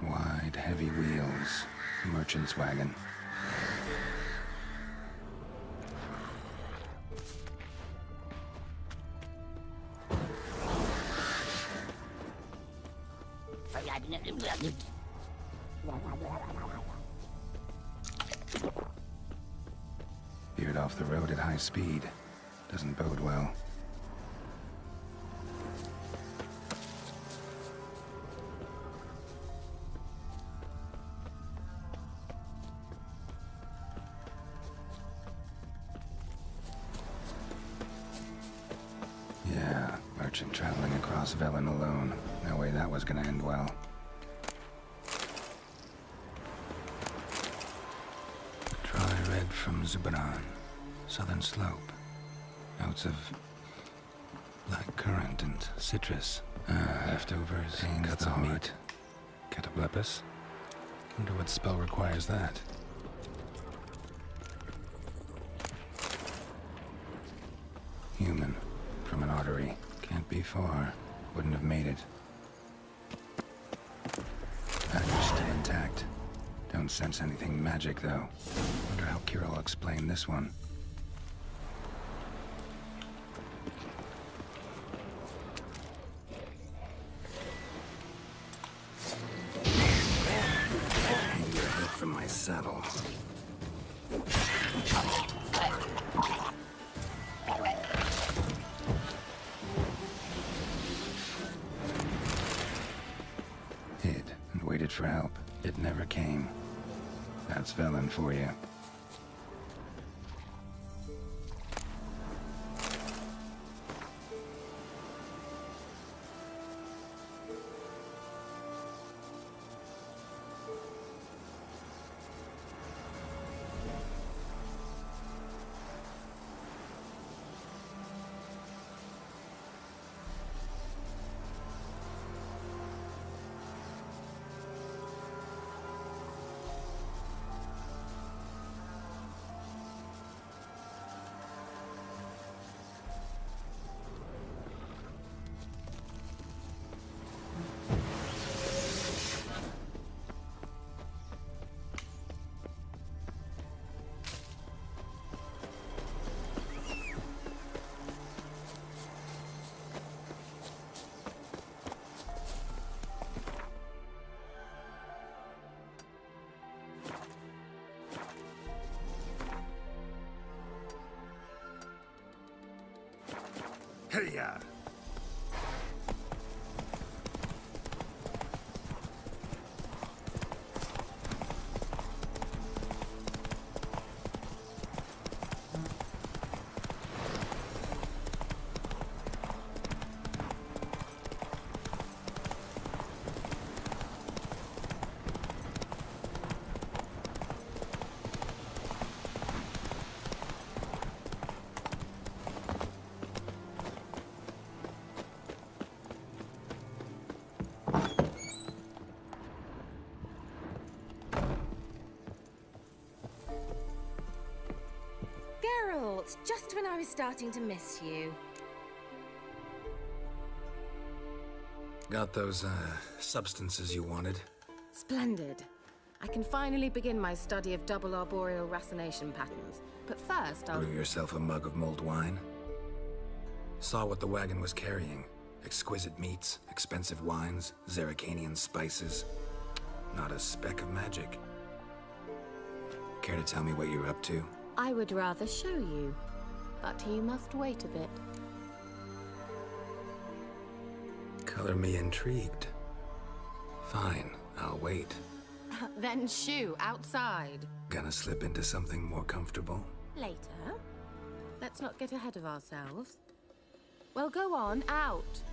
Wide, heavy wheels. Merchant's wagon. Veered off the road at high speed. Doesn't bode well. Yeah, merchant traveling across Velen alone. No way that was gonna end well. Dry red from Zubran. southern slope. Notes of black currant and citrus. Leftovers, cuts of meat. Cataplepis. Wonder what spell requires that. Human. From an artery. Can't be far. Wouldn't have made it. Package still intact. Don't sense anything magic, though. Wonder how Kira will explain this one. Hang your head from my saddle. Hid and waited for help. It never came. That's Velen for you. Hey-ya! Geralt, just when I was starting to miss you. Got those, substances you wanted? Splendid. I can finally begin my study of double arboreal racination patterns. But first, I'll... Brew yourself a mug of mulled wine? Saw what the wagon was carrying. Exquisite meats, expensive wines, Zerrikanian spices. Not a speck of magic. Care to tell me what you're up to? I would rather show you, but you must wait a bit. Color me intrigued. Fine, I'll wait. Then shoo, outside. Gonna slip into something more comfortable? Later. Let's not get ahead of ourselves. Well, go on, out.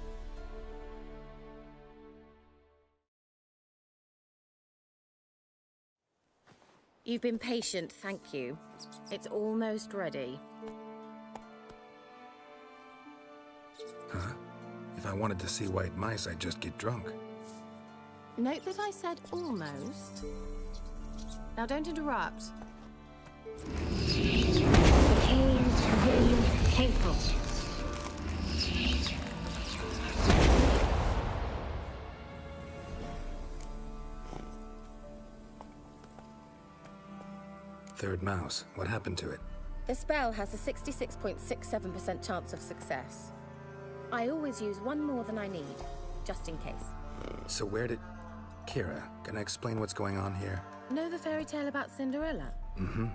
You've been patient, thank you. It's almost ready. Huh? If I wanted to see white mice, I'd just get drunk. Note that I said almost. Now don't interrupt. Became really hateful. Third mouse. What happened to it? The spell has a 66.67% chance of success. I always use one more than I need, just in case. So where did... Kira, can I explain what's going on here? Know the fairy tale about Cinderella? Mm-hmm.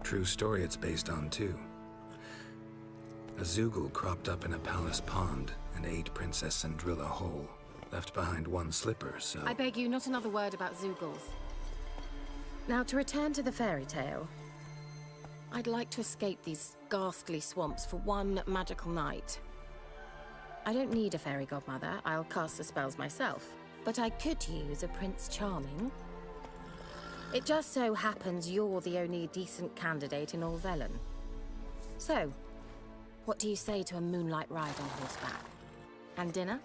True story it's based on, too. A Zoogle cropped up in a palace pond and ate Princess Cinderella whole. Left behind one slipper, so... I beg you, not another word about Zoogles. Now, to return to the fairy tale. I'd like to escape these ghastly swamps for one magical night. I don't need a fairy godmother, I'll cast the spells myself. But I could use a Prince Charming. It just so happens you're the only decent candidate in all Velen. So, what do you say to a moonlight ride on horseback? And dinner?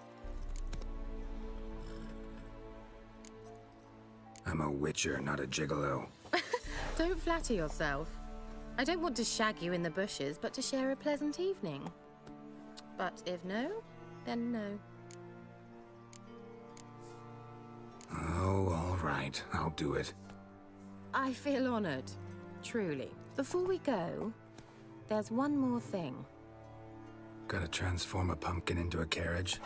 I'm a witcher, not a gigolo. Don't flatter yourself. I don't want to shag you in the bushes, but to share a pleasant evening. But if no, then no. Oh, all right. I'll do it. I feel honored. Truly. Before we go, there's one more thing. Gotta transform a pumpkin into a carriage?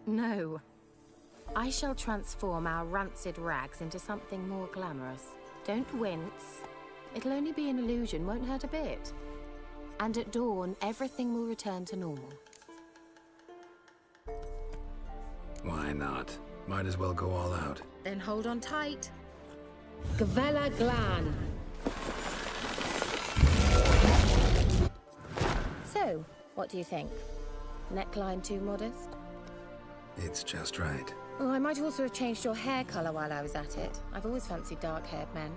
No. I shall transform our rancid rags into something more glamorous. Don't wince. It'll only be an illusion, won't hurt a bit. And at dawn, everything will return to normal. Why not? Might as well go all out. Then hold on tight. Gavella Glan. So, what do you think? Neckline too modest? It's just right. Oh, I might also have changed your hair colour while I was at it. I've always fancied dark-haired men.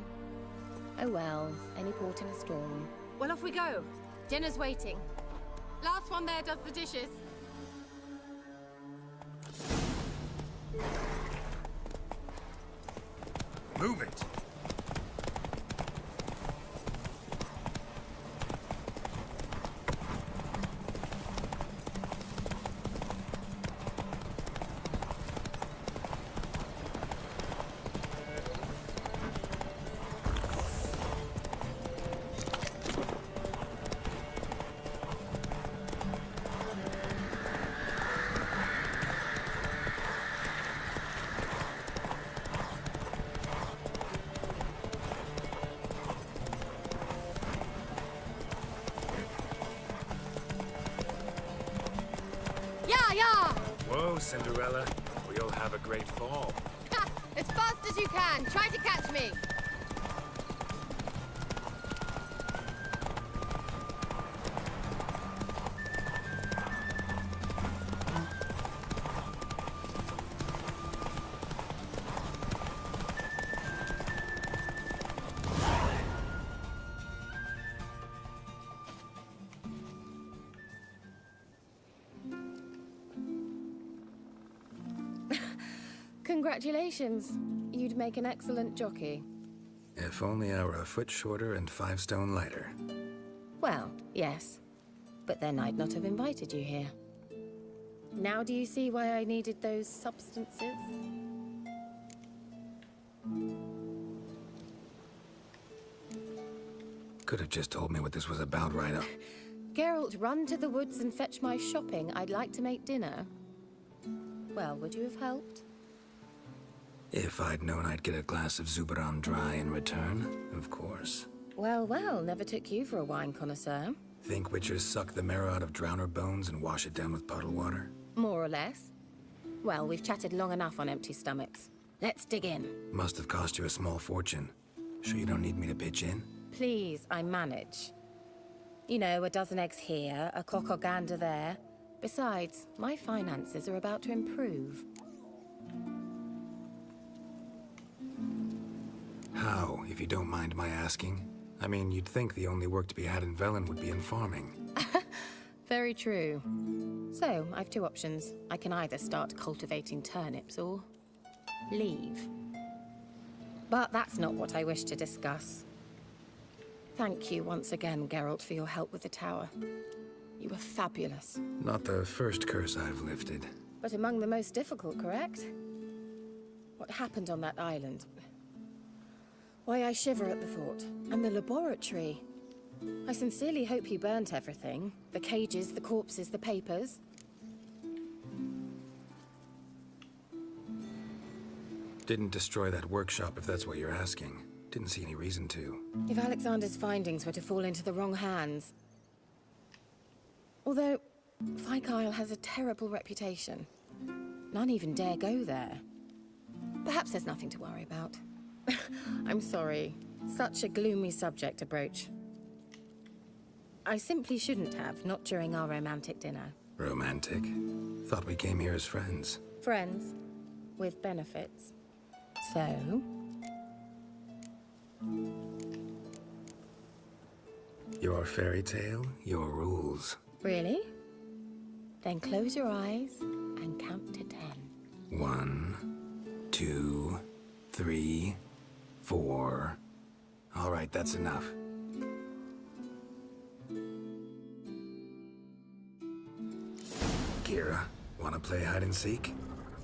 Oh well, any port in a storm. Well, off we go. Dinner's waiting. Last one there does the dishes. Move it! Whoa, Cinderella. We'll have a great fall. Ha! As fast as you can. Try to catch me. Congratulations. You'd make an excellent jockey. If only I were a foot shorter and 5 stone lighter. Well, yes. But then I'd not have invited you here. Now do you see why I needed those substances? Could have just told me what this was about right up. Geralt, run to the woods and fetch my shopping. I'd like to make dinner. Well, would you have helped? If I'd known I'd get a glass of Zubaram dry in return, of course. Well, well, never took you for a wine connoisseur. Think witchers suck the marrow out of drowner bones and wash it down with puddle water? More or less. Well, we've chatted long enough on empty stomachs. Let's dig in. Must have cost you a small fortune. Sure you don't need me to pitch in? Please, I manage. You know, a dozen eggs here, a cock or gander there. Besides, my finances are about to improve. How, if you don't mind my asking? I mean, you'd think the only work to be had in Velen would be in farming. Very true. So, I've 2 options. I can either start cultivating turnips or leave. But that's not what I wish to discuss. Thank you once again, Geralt, for your help with the tower. You were fabulous. Not the first curse I've lifted. But among the most difficult, correct? What happened on that island? Why, I shiver at the thought. And the laboratory. I sincerely hope you burnt everything. The cages, the corpses, the papers. Didn't destroy that workshop, if that's what you're asking. Didn't see any reason to. If Alexander's findings were to fall into the wrong hands... Although, Fyke Isle has a terrible reputation. None even dare go there. Perhaps there's nothing to worry about. I'm sorry. Such a gloomy subject to broach. I simply shouldn't have, not during our romantic dinner. Romantic? Thought we came here as friends. Friends. With benefits. So... Your fairy tale, your rules. Really? Then close your eyes and count to 10. 1, 2, 3, 4. All right, that's enough. Kira, wanna play hide and seek?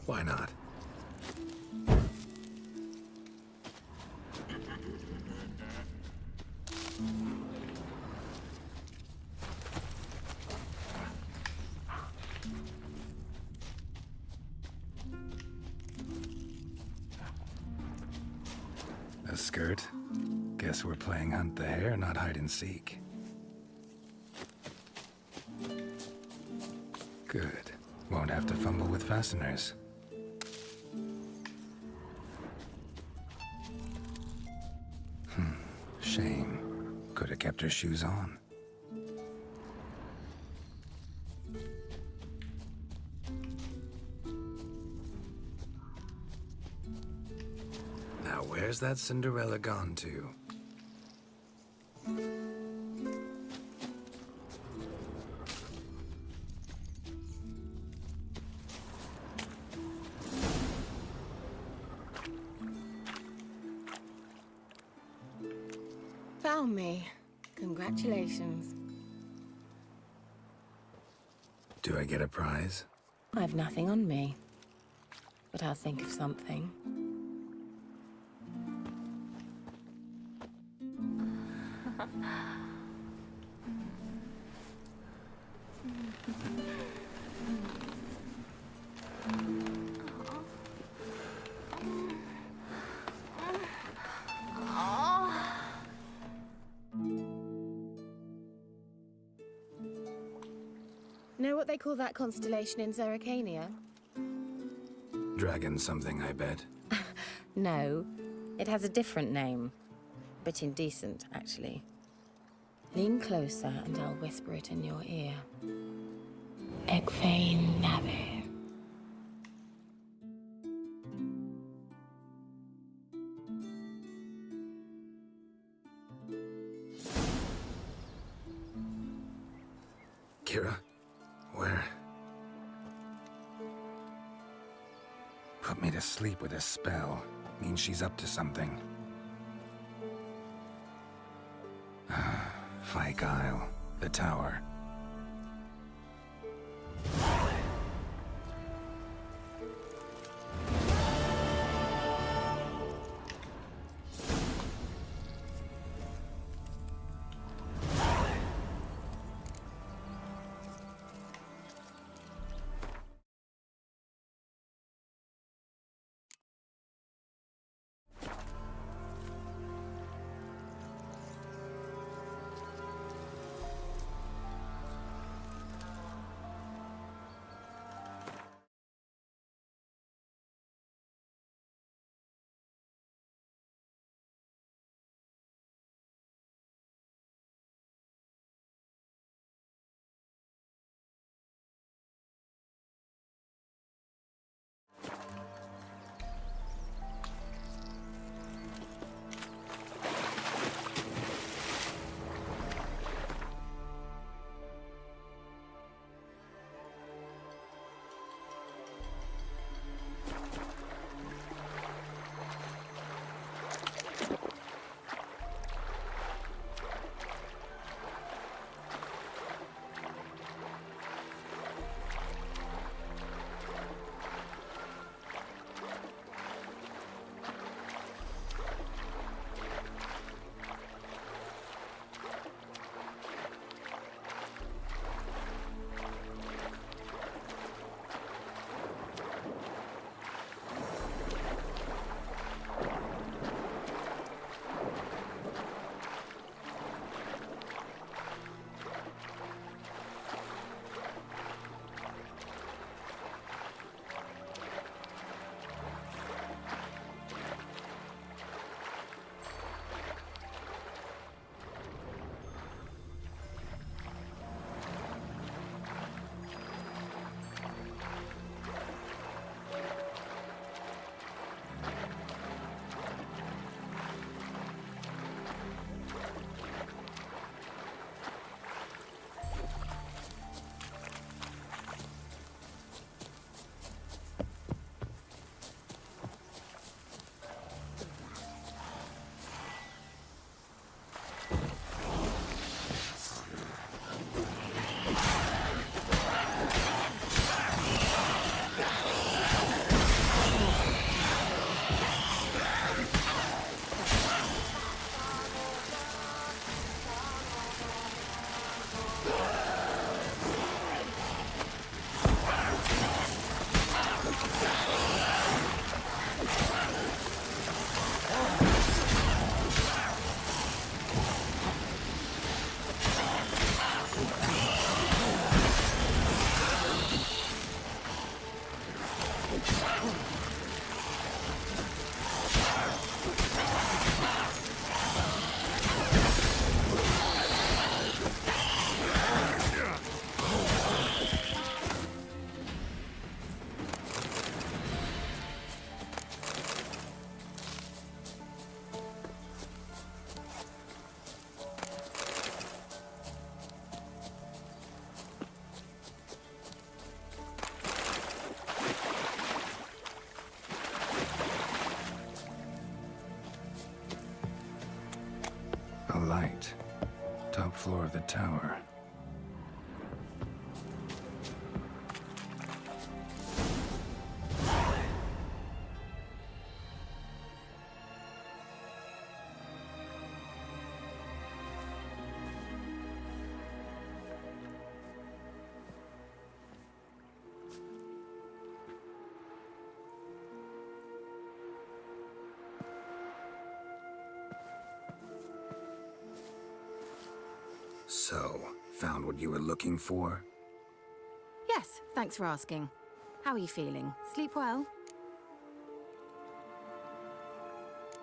Why not? A skirt? Guess we're playing hunt the hare, not hide and seek. Good. Won't have to fumble with fasteners. Shame. Could have kept her shoes on. Now, where's that Cinderella gone to? Found me. Congratulations. Do I get a prize? I've nothing on me, but I'll think of something. Know what they call that constellation in Zerrikania? Dragon something, I bet. No, it has a different name. But indecent, actually. Lean closer and I'll whisper it in your ear. Egfain Nave. Kira? Where? Put me to sleep with a spell. Means she's up to something. Fyke Isle. The tower. floor of the tower. So, found what you were looking for? Yes, thanks for asking. How are you feeling? Sleep well?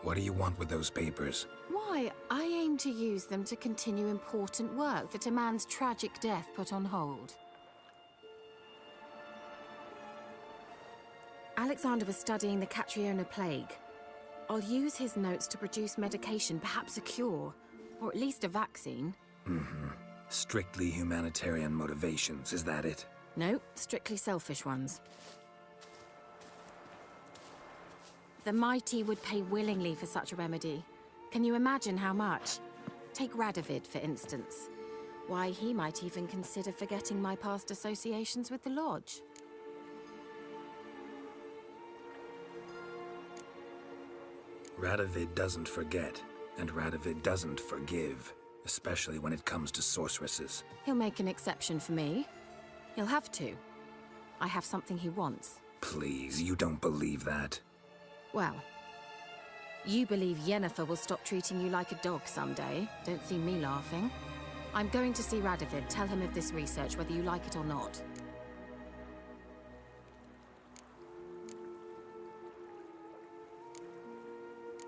What do you want with those papers? Why, I aim to use them to continue important work that a man's tragic death put on hold. Alexander was studying the Catriona plague. I'll use his notes to produce medication, perhaps a cure, or at least a vaccine. Mm-hmm. Strictly humanitarian motivations, is that it? No, strictly selfish ones. The mighty would pay willingly for such a remedy. Can you imagine how much? Take Radovid, for instance. Why, he might even consider forgetting my past associations with the Lodge. Radovid doesn't forget, and Radovid doesn't forgive. Especially when it comes to sorceresses. He'll make an exception for me. He'll have to. I have something he wants. Please, you don't believe that. Well, you believe Yennefer will stop treating you like a dog someday. Don't see me laughing. I'm going to see Radovid. Tell him of this research, whether you like it or not.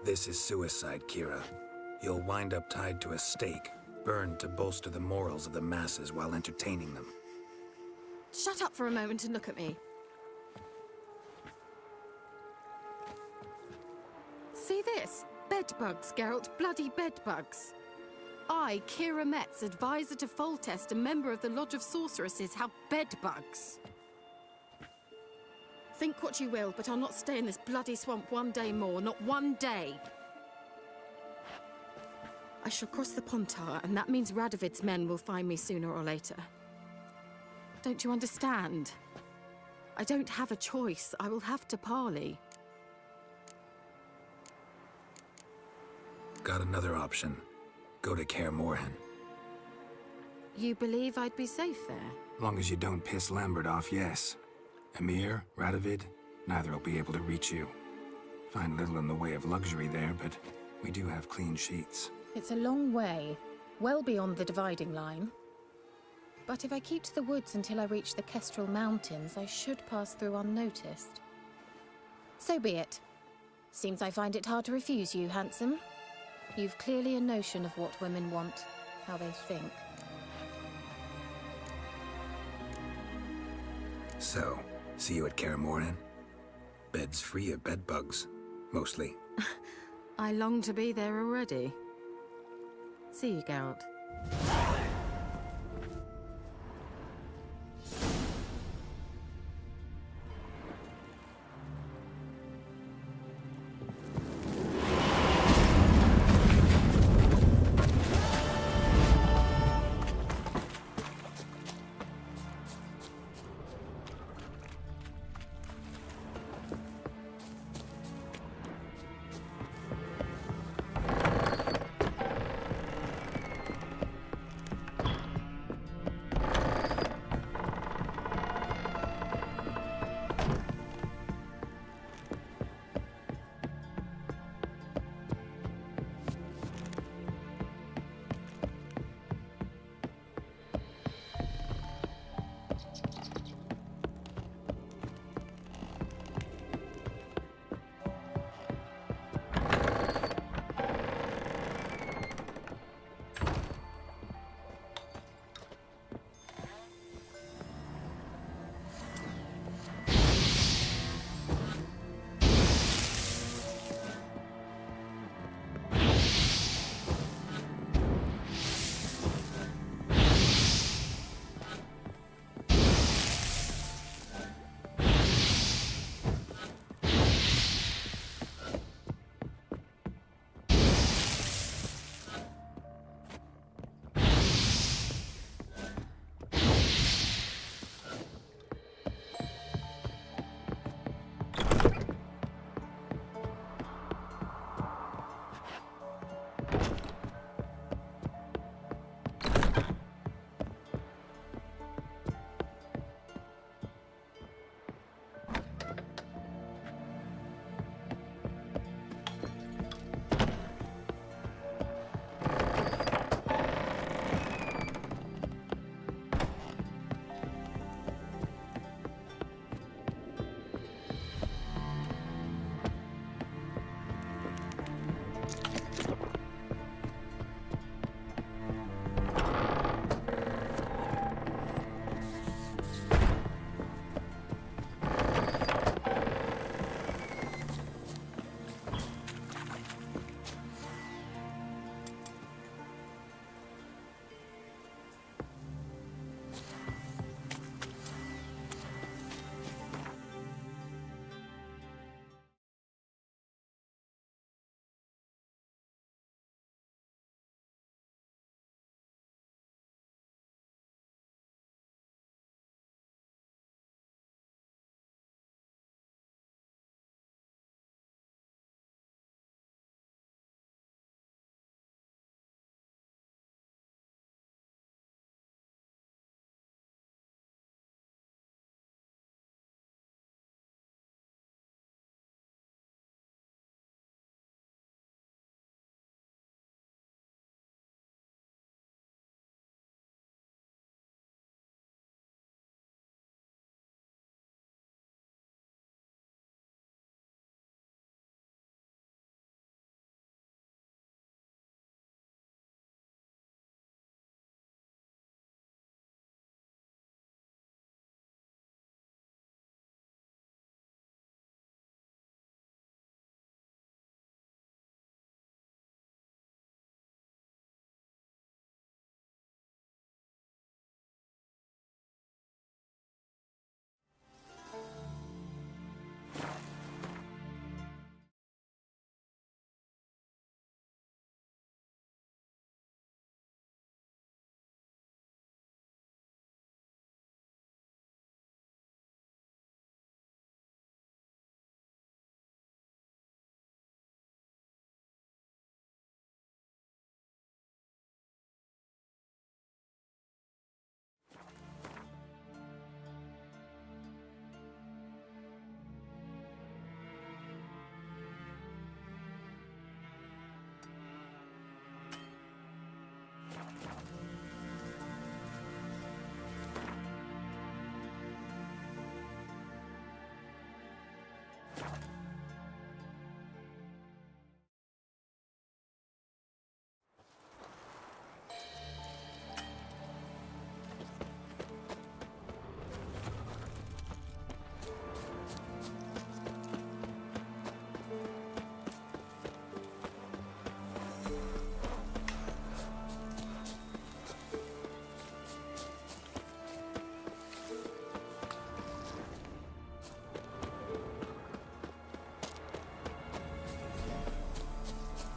This is suicide, Kira. You'll wind up tied to a stake, burned to bolster the morals of the masses while entertaining them. Shut up for a moment and look at me. See this? Bedbugs, Geralt. Bloody bedbugs. I, Kira Metz, advisor to Foltest, a member of the Lodge of Sorceresses, have bedbugs. Think what you will, but I'll not stay in this bloody swamp one day more. Not one day. I shall cross the Pontar, and that means Radovid's men will find me sooner or later. Don't you understand? I don't have a choice. I will have to parley. Got another option. Go to Kaer Morhen. You believe I'd be safe there? Long as you don't piss Lambert off, yes. Emir, Radovid, neither will be able to reach you. Find little in the way of luxury there, but we do have clean sheets. It's a long way, well beyond the dividing line. But if I keep to the woods until I reach the Kestrel Mountains, I should pass through unnoticed. So be it. Seems I find it hard to refuse you, handsome. You've clearly a notion of what women want, how they think. So, see you at Kaer Morhen? Beds free of bedbugs, mostly. I long to be there already. See you, Geralt.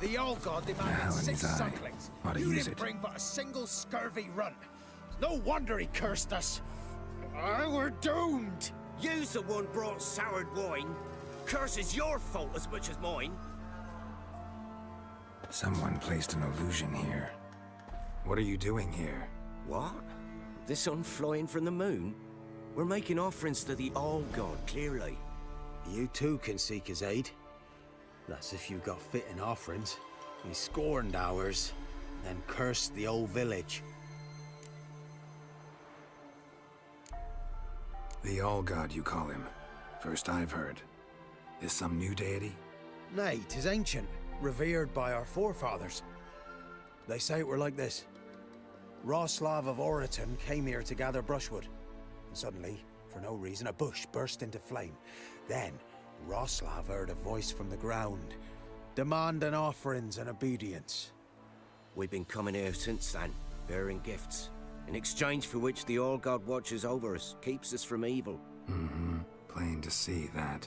The old god demanded Hell in 6 his eye. sucklings. Ought to You use didn't it. bring but a single scurvy runt. No wonder he cursed us. We're doomed. You's the one brought soured wine. Curse is your fault as much as mine. Someone placed an illusion here. What are you doing here? What? The sun flying from the moon? We're making offerings to the All-God, clearly. You too can seek his aid. That's if you got fitting offerings. He scorned ours, then cursed the old village. The All-God, you call him. First I've heard. Is some new deity? Nay, 'tis ancient, revered by our forefathers. They say it were like this. Roslav of Oriton came here to gather brushwood. And suddenly, for no reason, a bush burst into flame. Then, Roslav heard a voice from the ground, demanding offerings and obedience. We've been coming here since then, bearing gifts, in exchange for which the All-God watches over us, keeps us from evil. Mm-hmm. Plain to see that.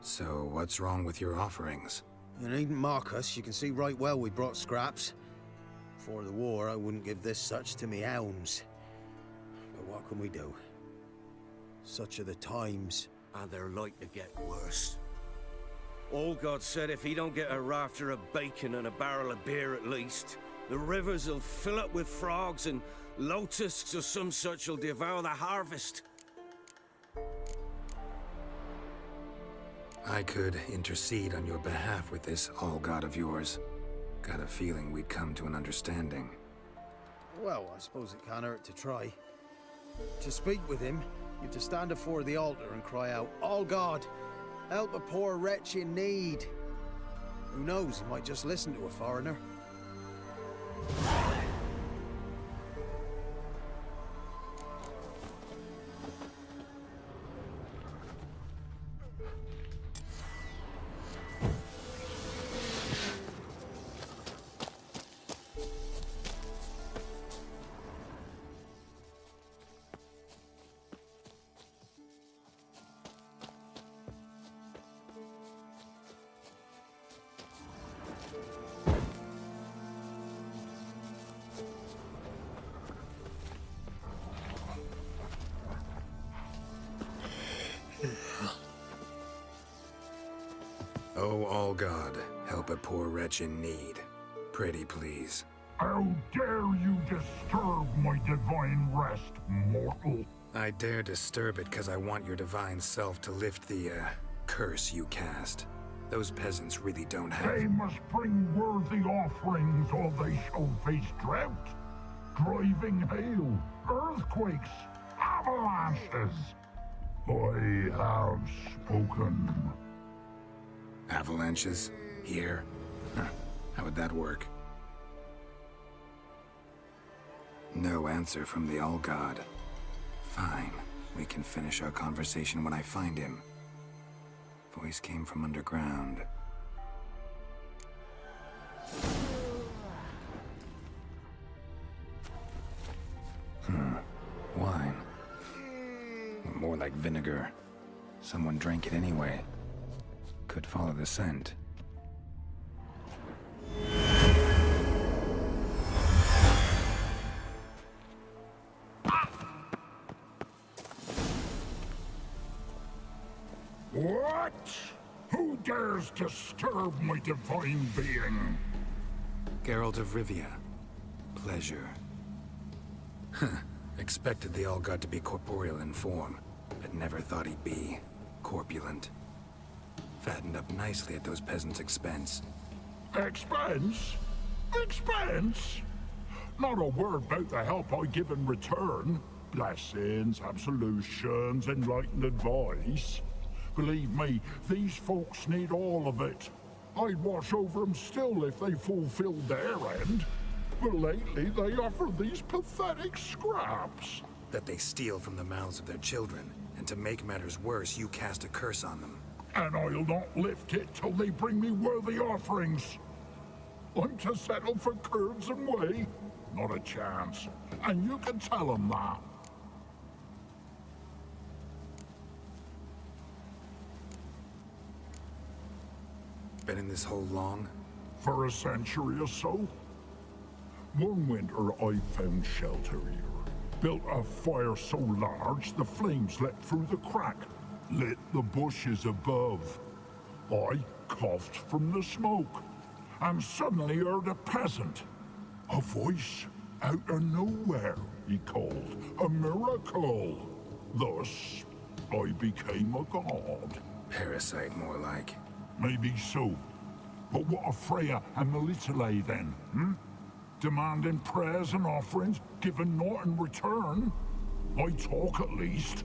So, what's wrong with your offerings? You needn't mock us. You can see right well we brought scraps. Before the war, I wouldn't give this such to me elms. But what can we do? Such are the times. And they're like to get worse. All-God said if he don't get a rafter of bacon and a barrel of beer at least, the rivers will fill up with frogs and locusts or some such will devour the harvest. I could intercede on your behalf with this All-God of yours. Got a feeling we'd come to an understanding. Well, I suppose it can't hurt to try. To speak with him, you have to stand before the altar and cry out, "All God, help a poor wretch in need." Who knows, he might just listen to a foreigner. Oh, All-God, help a poor wretch in need. Pretty please. How dare you disturb my divine rest, mortal? I dare disturb it because I want your divine self to lift the, curse you cast. Those peasants really don't have— They must bring worthy offerings or they shall face drought, driving hail, earthquakes, avalanches. I have spoken. Avalanches? Here? Huh. How would that work? No answer from the All-God. Fine. We can finish our conversation when I find him. Voice came from underground. Wine. More like vinegar. Someone drank it anyway. Could follow the scent. What? Who dares disturb my divine being? Geralt of Rivia. Pleasure. Huh. Expected the All-God to be corporeal in form, but never thought he'd be corpulent. Fattened up nicely at those peasants' expense. Expense? Expense? Not a word about the help I give in return. Blessings, absolutions, enlightened advice. Believe me, these folks need all of it. I'd watch over them still if they fulfilled their end. But lately they offer these pathetic scraps. That they steal from the mouths of their children, and to make matters worse, you cast a curse on them. And I'll not lift it till they bring me worthy offerings. I'm to settle for curds and whey? Not a chance. And you can tell them that. been in this hole long? For a century or so. One winter I found shelter here. Built a fire so large the flames leapt through the crack, lit the bushes above. I coughed from the smoke, and suddenly heard a peasant. A voice out of nowhere, he called. A miracle. Thus, I became a god. Parasite, more like. Maybe so. But what of Freya and Melitele then, Demanding prayers and offerings, giving naught in return? I talk at least.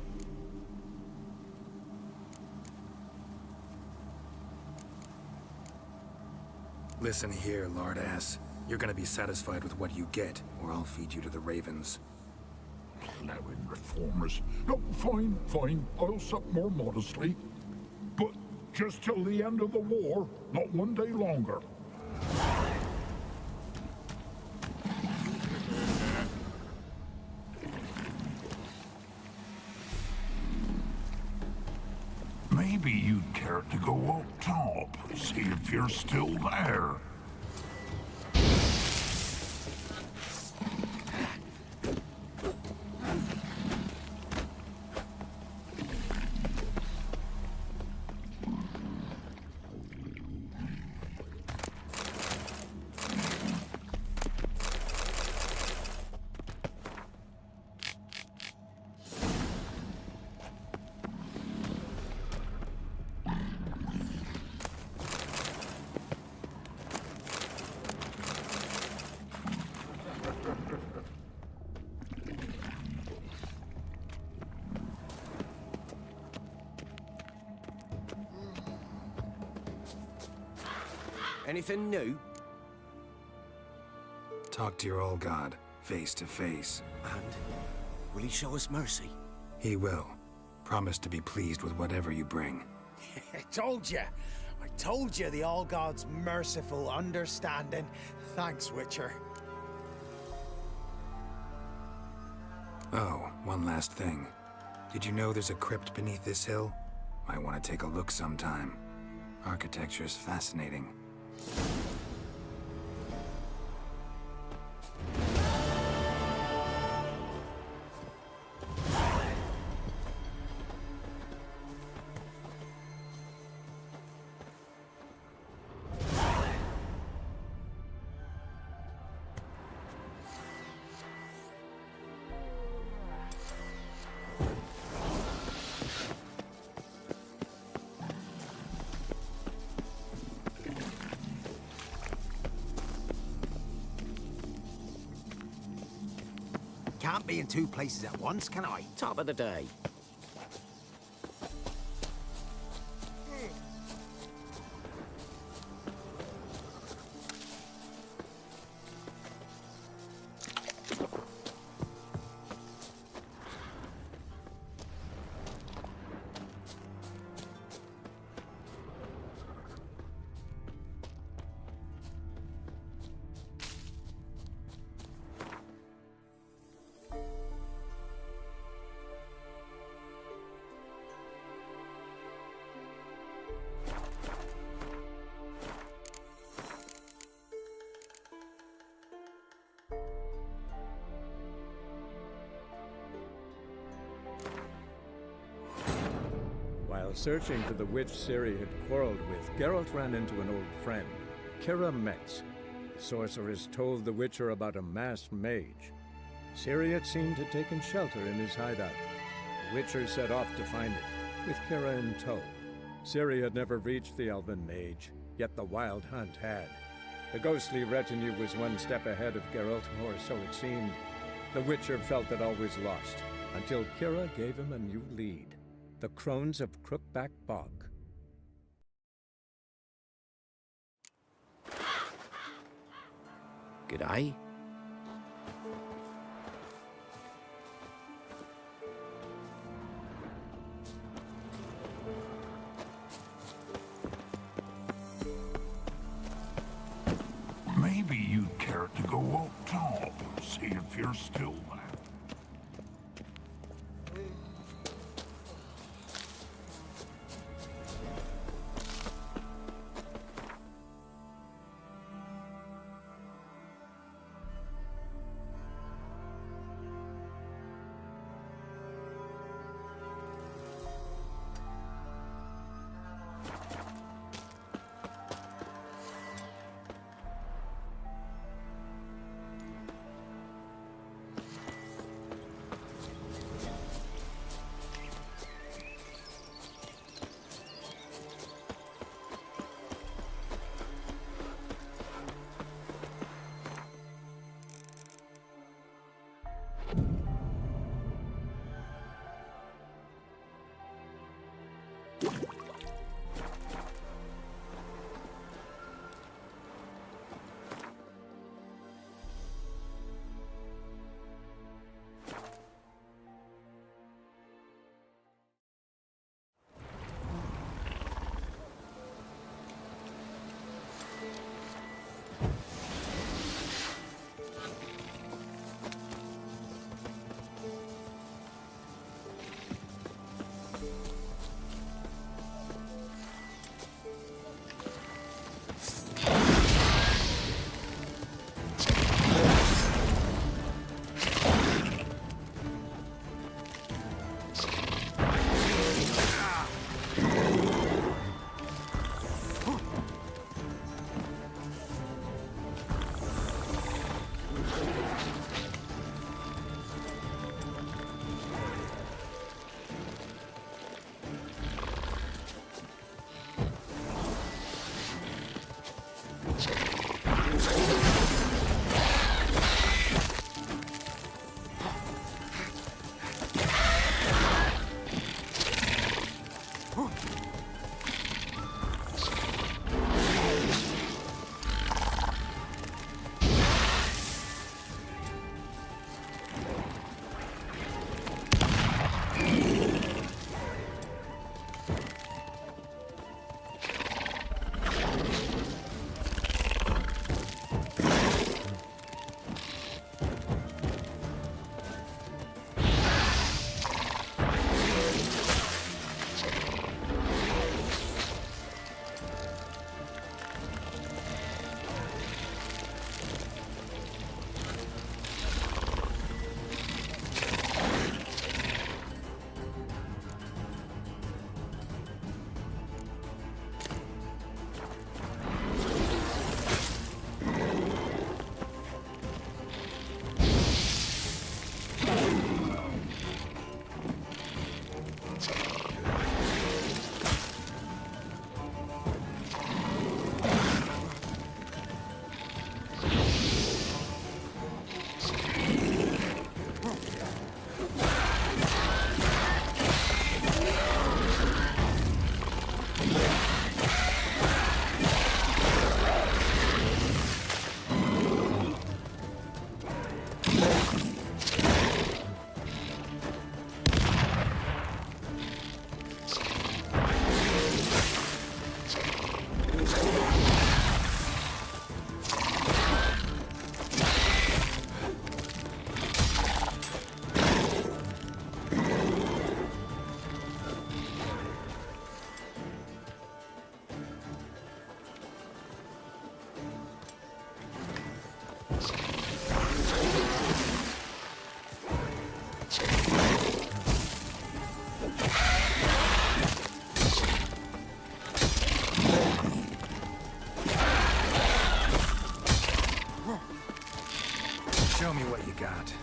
Listen here, Lord Ass. You're gonna be satisfied with what you get, or I'll feed you to the ravens. Plowing reformers. No, fine. I'll sup more modestly. But just till the end of the war, not one day longer. Maybe you'd care to go up top, see if you're still there. Anything new? Talk to your old god, face to face. And will he show us mercy? He will. Promise to be pleased with whatever you bring. I told you the All God's merciful, understanding. Thanks, Witcher. Oh, one last thing. Did you know there's a crypt beneath this hill? Might want to take a look sometime. Architecture's fascinating. Can't be in two places at once, can I? Top of the day. While searching for the witch Ciri had quarreled with, Geralt ran into an old friend, Keira Metz. The sorceress told the Witcher about a masked mage. Ciri had seemed to have taken shelter in his hideout. The Witcher set off to find it, with Keira in tow. Ciri had never reached the elven mage, yet the wild hunt had. The ghostly retinue was one step ahead of Geralt, or so it seemed. The Witcher felt that all was lost, until Keira gave him a new lead. The Crones of Crookback Bog. G'day. Maybe you'd care to go up top, see if you're still there. Show me what you got.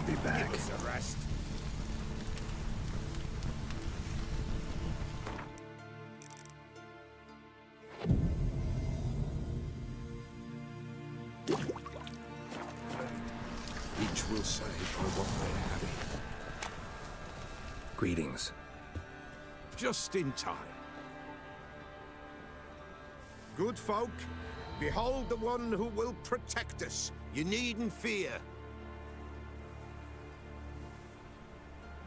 be back. Give us a rest. Each will say by what they have. Greetings. Just in time. Good folk, behold the one who will protect us. You needn't fear.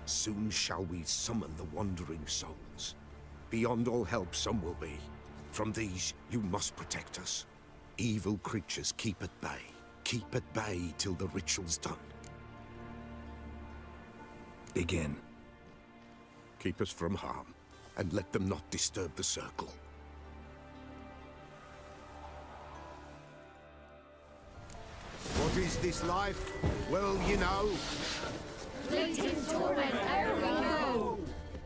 Soon shall we summon the wandering souls. Beyond all help some will be. From these you must protect us. Evil creatures keep at bay. Keep at bay till the ritual's done. Begin. Keep us from harm, and let them not disturb the circle. What is this life? Well, you know. Fleeting torment, ere we go.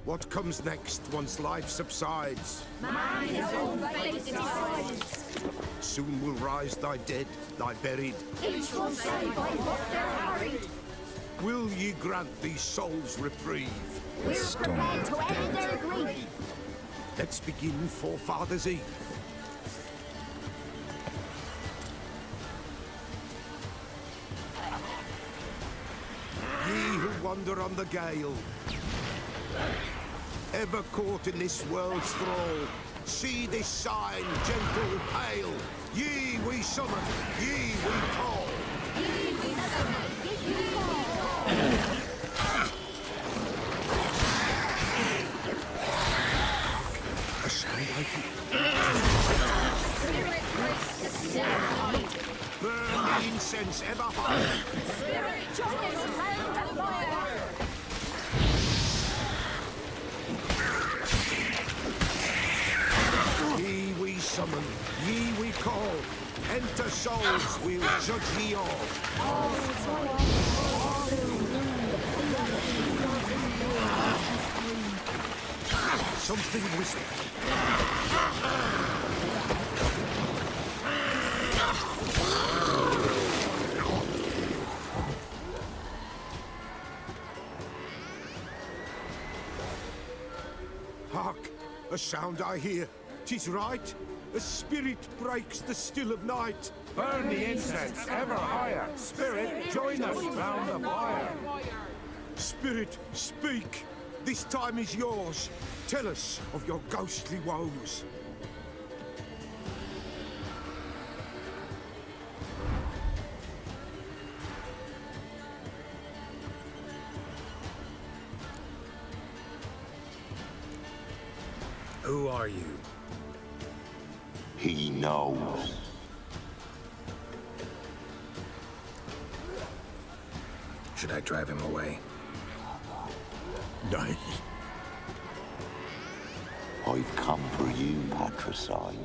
What comes next once life subsides? Man his own fate decides. Soon will rise thy dead, thy buried. Each one say by what they're harried. Will ye grant these souls reprieve? We're prepared to end their grief. Let's begin Forefathers' Eve. Ye who wander on the gale, ever caught in this world's thrall, see this sign, gentle, pale. Ye we summon, ye we call. Ye we summon, ye we call. A sound I hear. Spirit breaks the stairway. Burn the incense ever higher. Spirit joins hand and fire. Ye we summon, ye we call. Enter souls, we'll judge ye all. Something whispered. Hark! A sound I hear. 'Tis right. A spirit breaks the still of night. Burn the incense ever higher. Spirit, join us round the fire. Spirit, speak. This time is yours. Tell us of your ghostly woes. Who are you? He knows. Should I drive him away? Nay. I've come for you, patricide.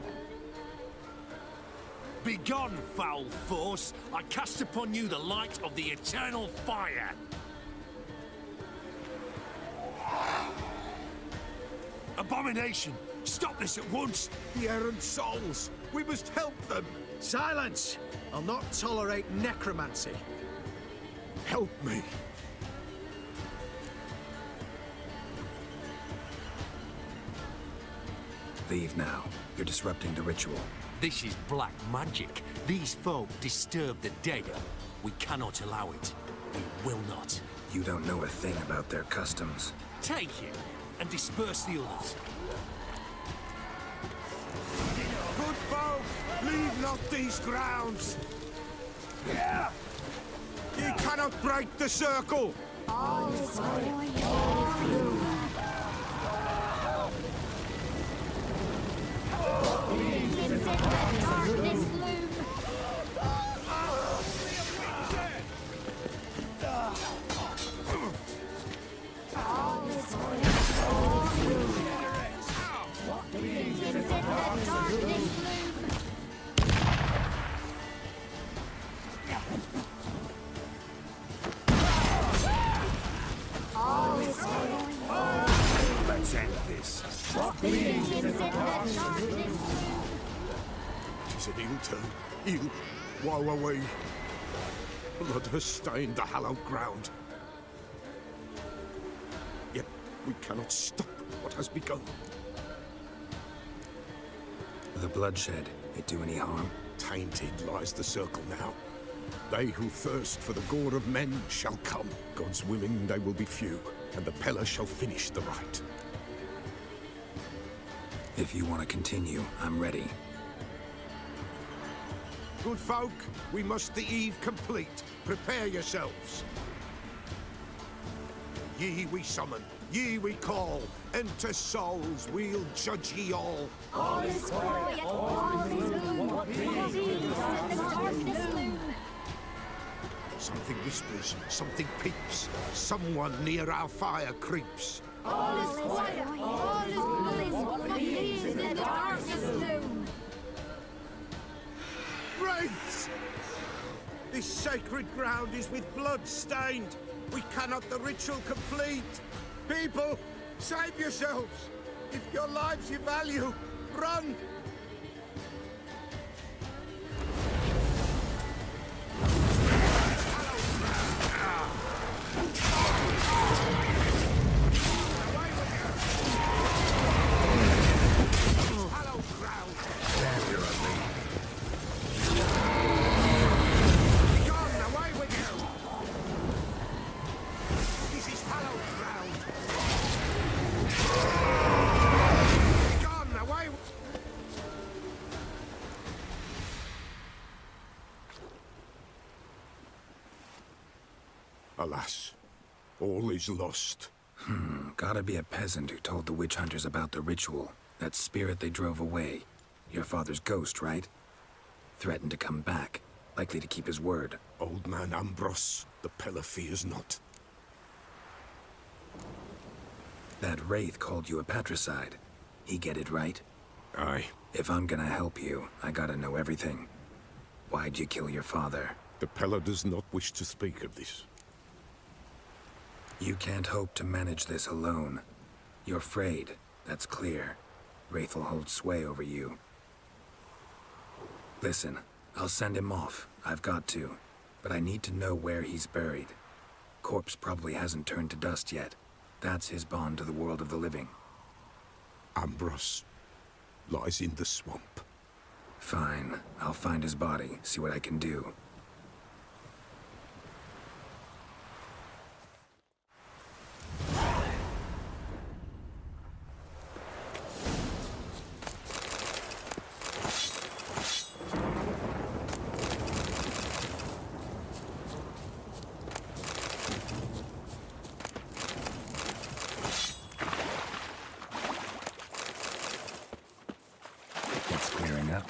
Begone, foul force! I cast upon you the light of the eternal fire! Abomination! Stop this at once! The errant souls! We must help them! Silence! I'll not tolerate necromancy. Help me! Leave now. You're disrupting the ritual. This is black magic. These folk disturb the dead. We cannot allow it. We will not. You don't know a thing about their customs. Take him and disperse the others. Good folk, leave not these grounds. Yeah. Ye cannot break the circle. All is going darkness loom. All is going darkness loom. All is going Let's end this. Tis an ill turn. Ill. Woe away. Blood has stained the hallowed ground. Yet we cannot stop what has begun. The bloodshed, it do any harm? Tainted lies the circle now. They who thirst for the gore of men shall come. God's willing they will be few, and the Pella shall finish the rite. If you want to continue, I'm ready. Good folk, we must the eve complete. Prepare yourselves. Ye we summon, ye we call. Enter souls, we'll judge ye all. All is quiet, all is gloom. What is in the darkness loom? Something whispers, something peeps. Someone near our fire creeps. All is quiet, all is gloom. What is in the darkness loom? Wraiths! This sacred ground is with blood stained. We cannot the ritual complete. People, save yourselves. If your lives you value, run! Alas, all is lost. Gotta be a peasant who told the witch hunters about the ritual. That spirit they drove away. Your father's ghost, right? Threatened to come back. Likely to keep his word. Old man Ambros, the Pella fears not. That wraith called you a patricide. He get it right? Aye. If I'm gonna help you, I gotta know everything. Why'd you kill your father? The Pella does not wish to speak of this. You can't hope to manage this alone. You're afraid, that's clear. Wraith will hold sway over you. Listen, I'll send him off. I've got to. But I need to know where he's buried. Corpse probably hasn't turned to dust yet. That's his bond to the world of the living. Ambros lies in the swamp. Fine. I'll find his body, see what I can do. It's clearing up.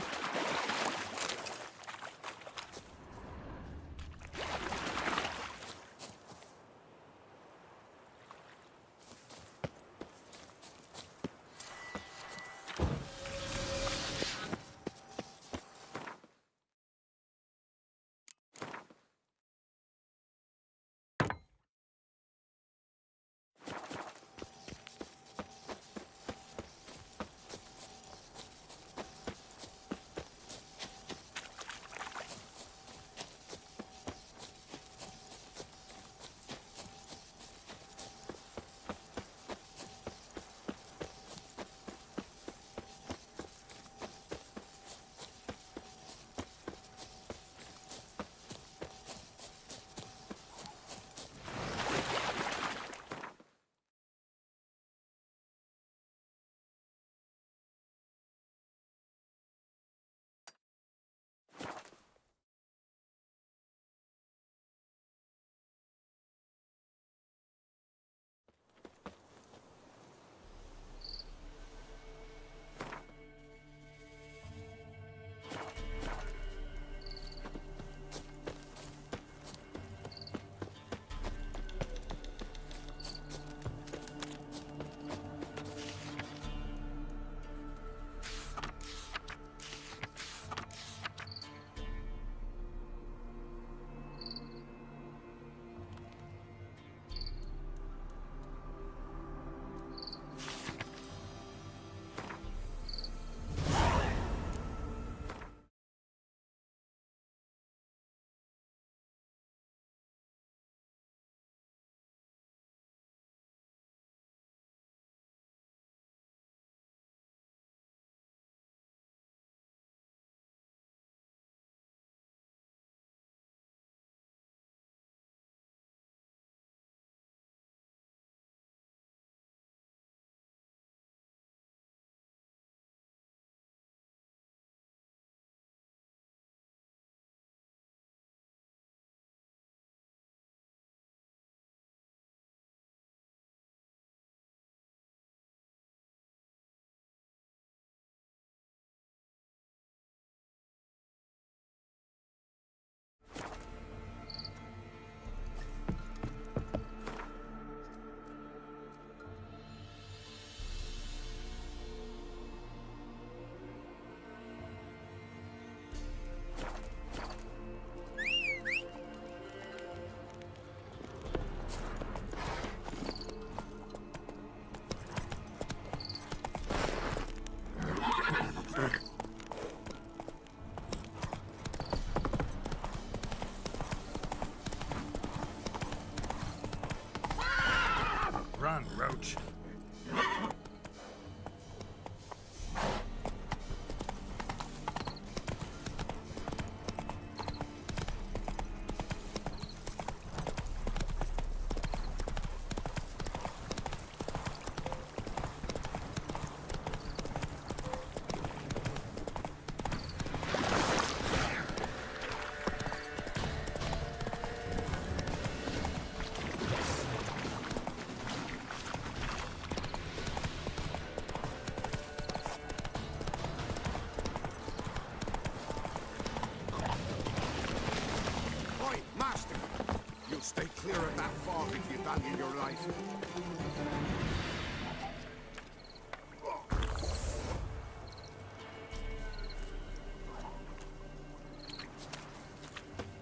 clear of that fog if you value your life.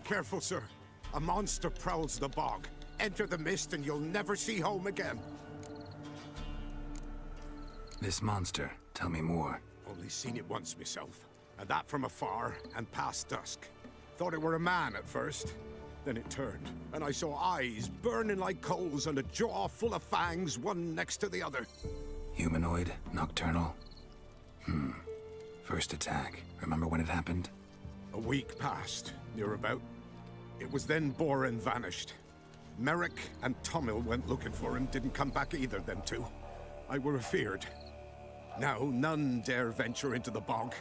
Careful, sir. A monster prowls the bog. Enter the mist and you'll never see home again. This monster, tell me more. Only seen it once myself, and that from afar and past dusk. Thought it were a man at first. Then it turned, and I saw eyes burning like coals and a jaw full of fangs, one next to the other. Humanoid? Nocturnal? First attack. Remember when it happened? A week passed, near about. It was then Boren vanished. Merrick and Tomil went looking for him, didn't come back either, them two. I were afeard. Now none dare venture into the bog.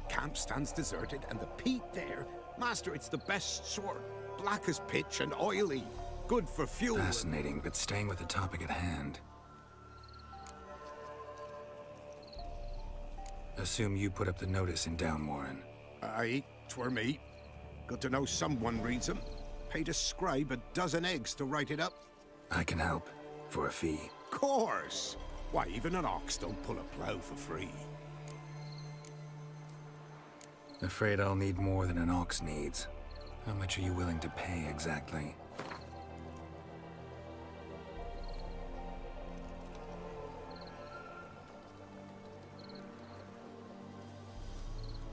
Camp stands deserted, and the peat there, Master, it's the best sort. Black as pitch and oily. Good for fuel. Fascinating, but staying with the topic at hand. Assume you put up the notice in Downwarren. Aye, 'twere me. Good to know someone reads them. Paid a scribe a dozen eggs to write it up. I can help. For a fee. Course! Why, even an ox don't pull a plough for free. Afraid I'll need more than an ox needs. How much are you willing to pay exactly?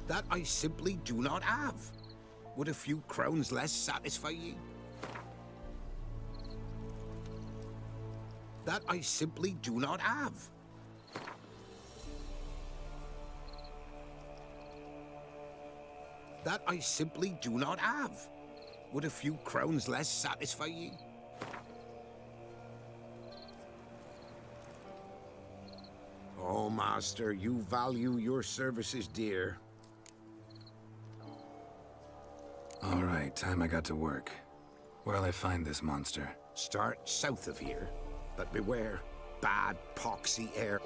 That I simply do not have. Would a few crowns less satisfy ye? That I simply do not have. That I simply do not have. Would a few crowns less satisfy ye? Oh, Master, you value your services dear. All right, time I got to work. Where'll I find this monster? Start south of here, but beware, bad poxy air.